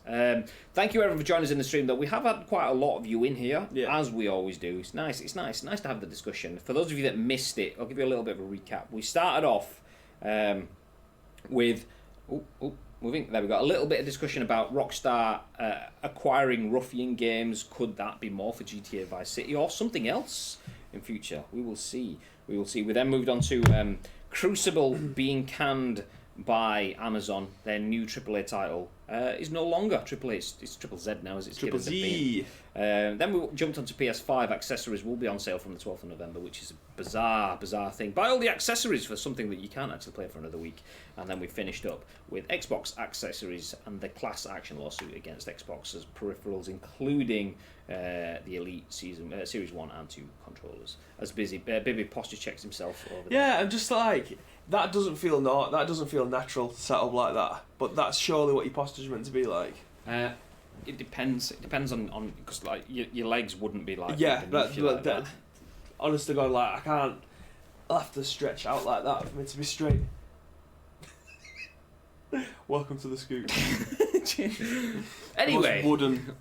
Thank you everyone for joining us in the stream, though. We have had quite a lot of you in here, as we always do. It's nice to have the discussion. For those of you that missed it, I'll give you a little bit of a recap. We started off with moving. There we go. A little bit of discussion about Rockstar acquiring Ruffian Games. Could that be more for GTA Vice City or something else in future? We will see. We then moved on to Crucible being canned by Amazon. Their new AAA title is no longer AAA. It's Triple Z now, as it's Triple Z. Then we jumped onto PS5. Accessories will be on sale from the 12th of November, which is a bizarre thing. Buy all the accessories for something that you can't actually play for another week. And then we finished up with Xbox accessories and the class action lawsuit against Xbox's peripherals, including the Elite Series 1 and 2 controllers. As Bibby posture checks himself over there. Yeah, I'm just like, that doesn't feel natural to set up like that. But that's surely what your posture's meant to be like. It depends. It depends on, because like your legs wouldn't be like that. Honest to God, like I'll have to stretch out like that for me to be straight. Welcome to the scoop. Anyway, the most wooden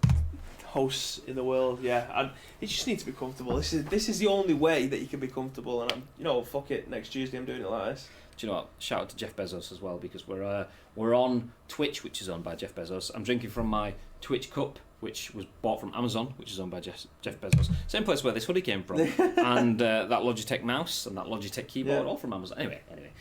hosts in the world, and you just need to be comfortable. This is the only way that you can be comfortable. And fuck it. Next Tuesday I'm doing it like this. Do you know what? Shout out to Jeff Bezos as well, because we're on Twitch, which is owned by Jeff Bezos. I'm drinking from my Twitch cup, which was bought from Amazon, which is owned by Jeff Bezos. Same place where this hoodie came from. And that Logitech mouse and that Logitech keyboard, all from Amazon.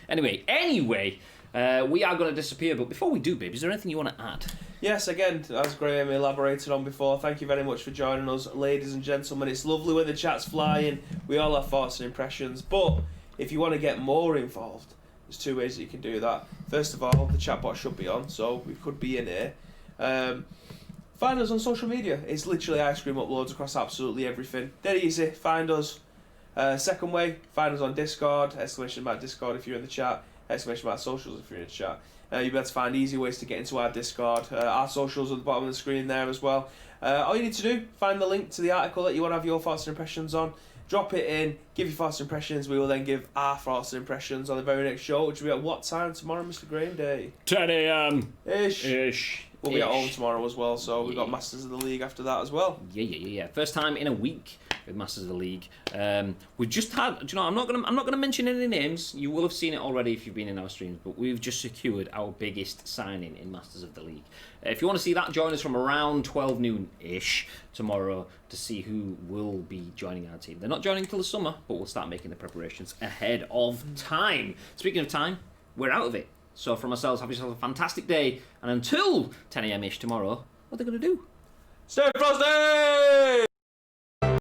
Anyway, we are going to disappear, but before we do, babe, is there anything you want to add? Yes, again, as Graham elaborated on before, thank you very much for joining us, ladies and gentlemen. It's lovely when the chat's flying. We all have thoughts and impressions, but if you want to get more involved, there's 2 ways that you can do that. First of all, the chat bot should be on, so we could be in here. Find us on social media. It's literally Ice Cream Uploads across absolutely everything. Dead easy. Find us. Second way, find us on Discord. !Discord if you're in the chat. !Socials if you're in the chat. You'll be able to find easy ways to get into our Discord. Our socials at the bottom of the screen there as well. All you need to do, find the link to the article that you want to have your thoughts and impressions on. Drop it in, give your thoughts and impressions. We will then give our thoughts and impressions on the very next show, which will be at what time tomorrow, Mr. Graham Day? 10 a.m. Ish. We'll be at home tomorrow as well, so we've got Masters of the League after that as well. Yeah. First time in a week with Masters of the League. We've just had. Do you know? I'm not gonna mention any names. You will have seen it already if you've been in our streams. But we've just secured our biggest signing in Masters of the League. If you want to see that, join us from around 12 noon-ish tomorrow to see who will be joining our team. They're not joining until the summer, but we'll start making the preparations ahead of time. Speaking of time, we're out of it. So from ourselves, have yourself a fantastic day, and until 10 a.m. ish tomorrow, what are they going to do? Stay frosty!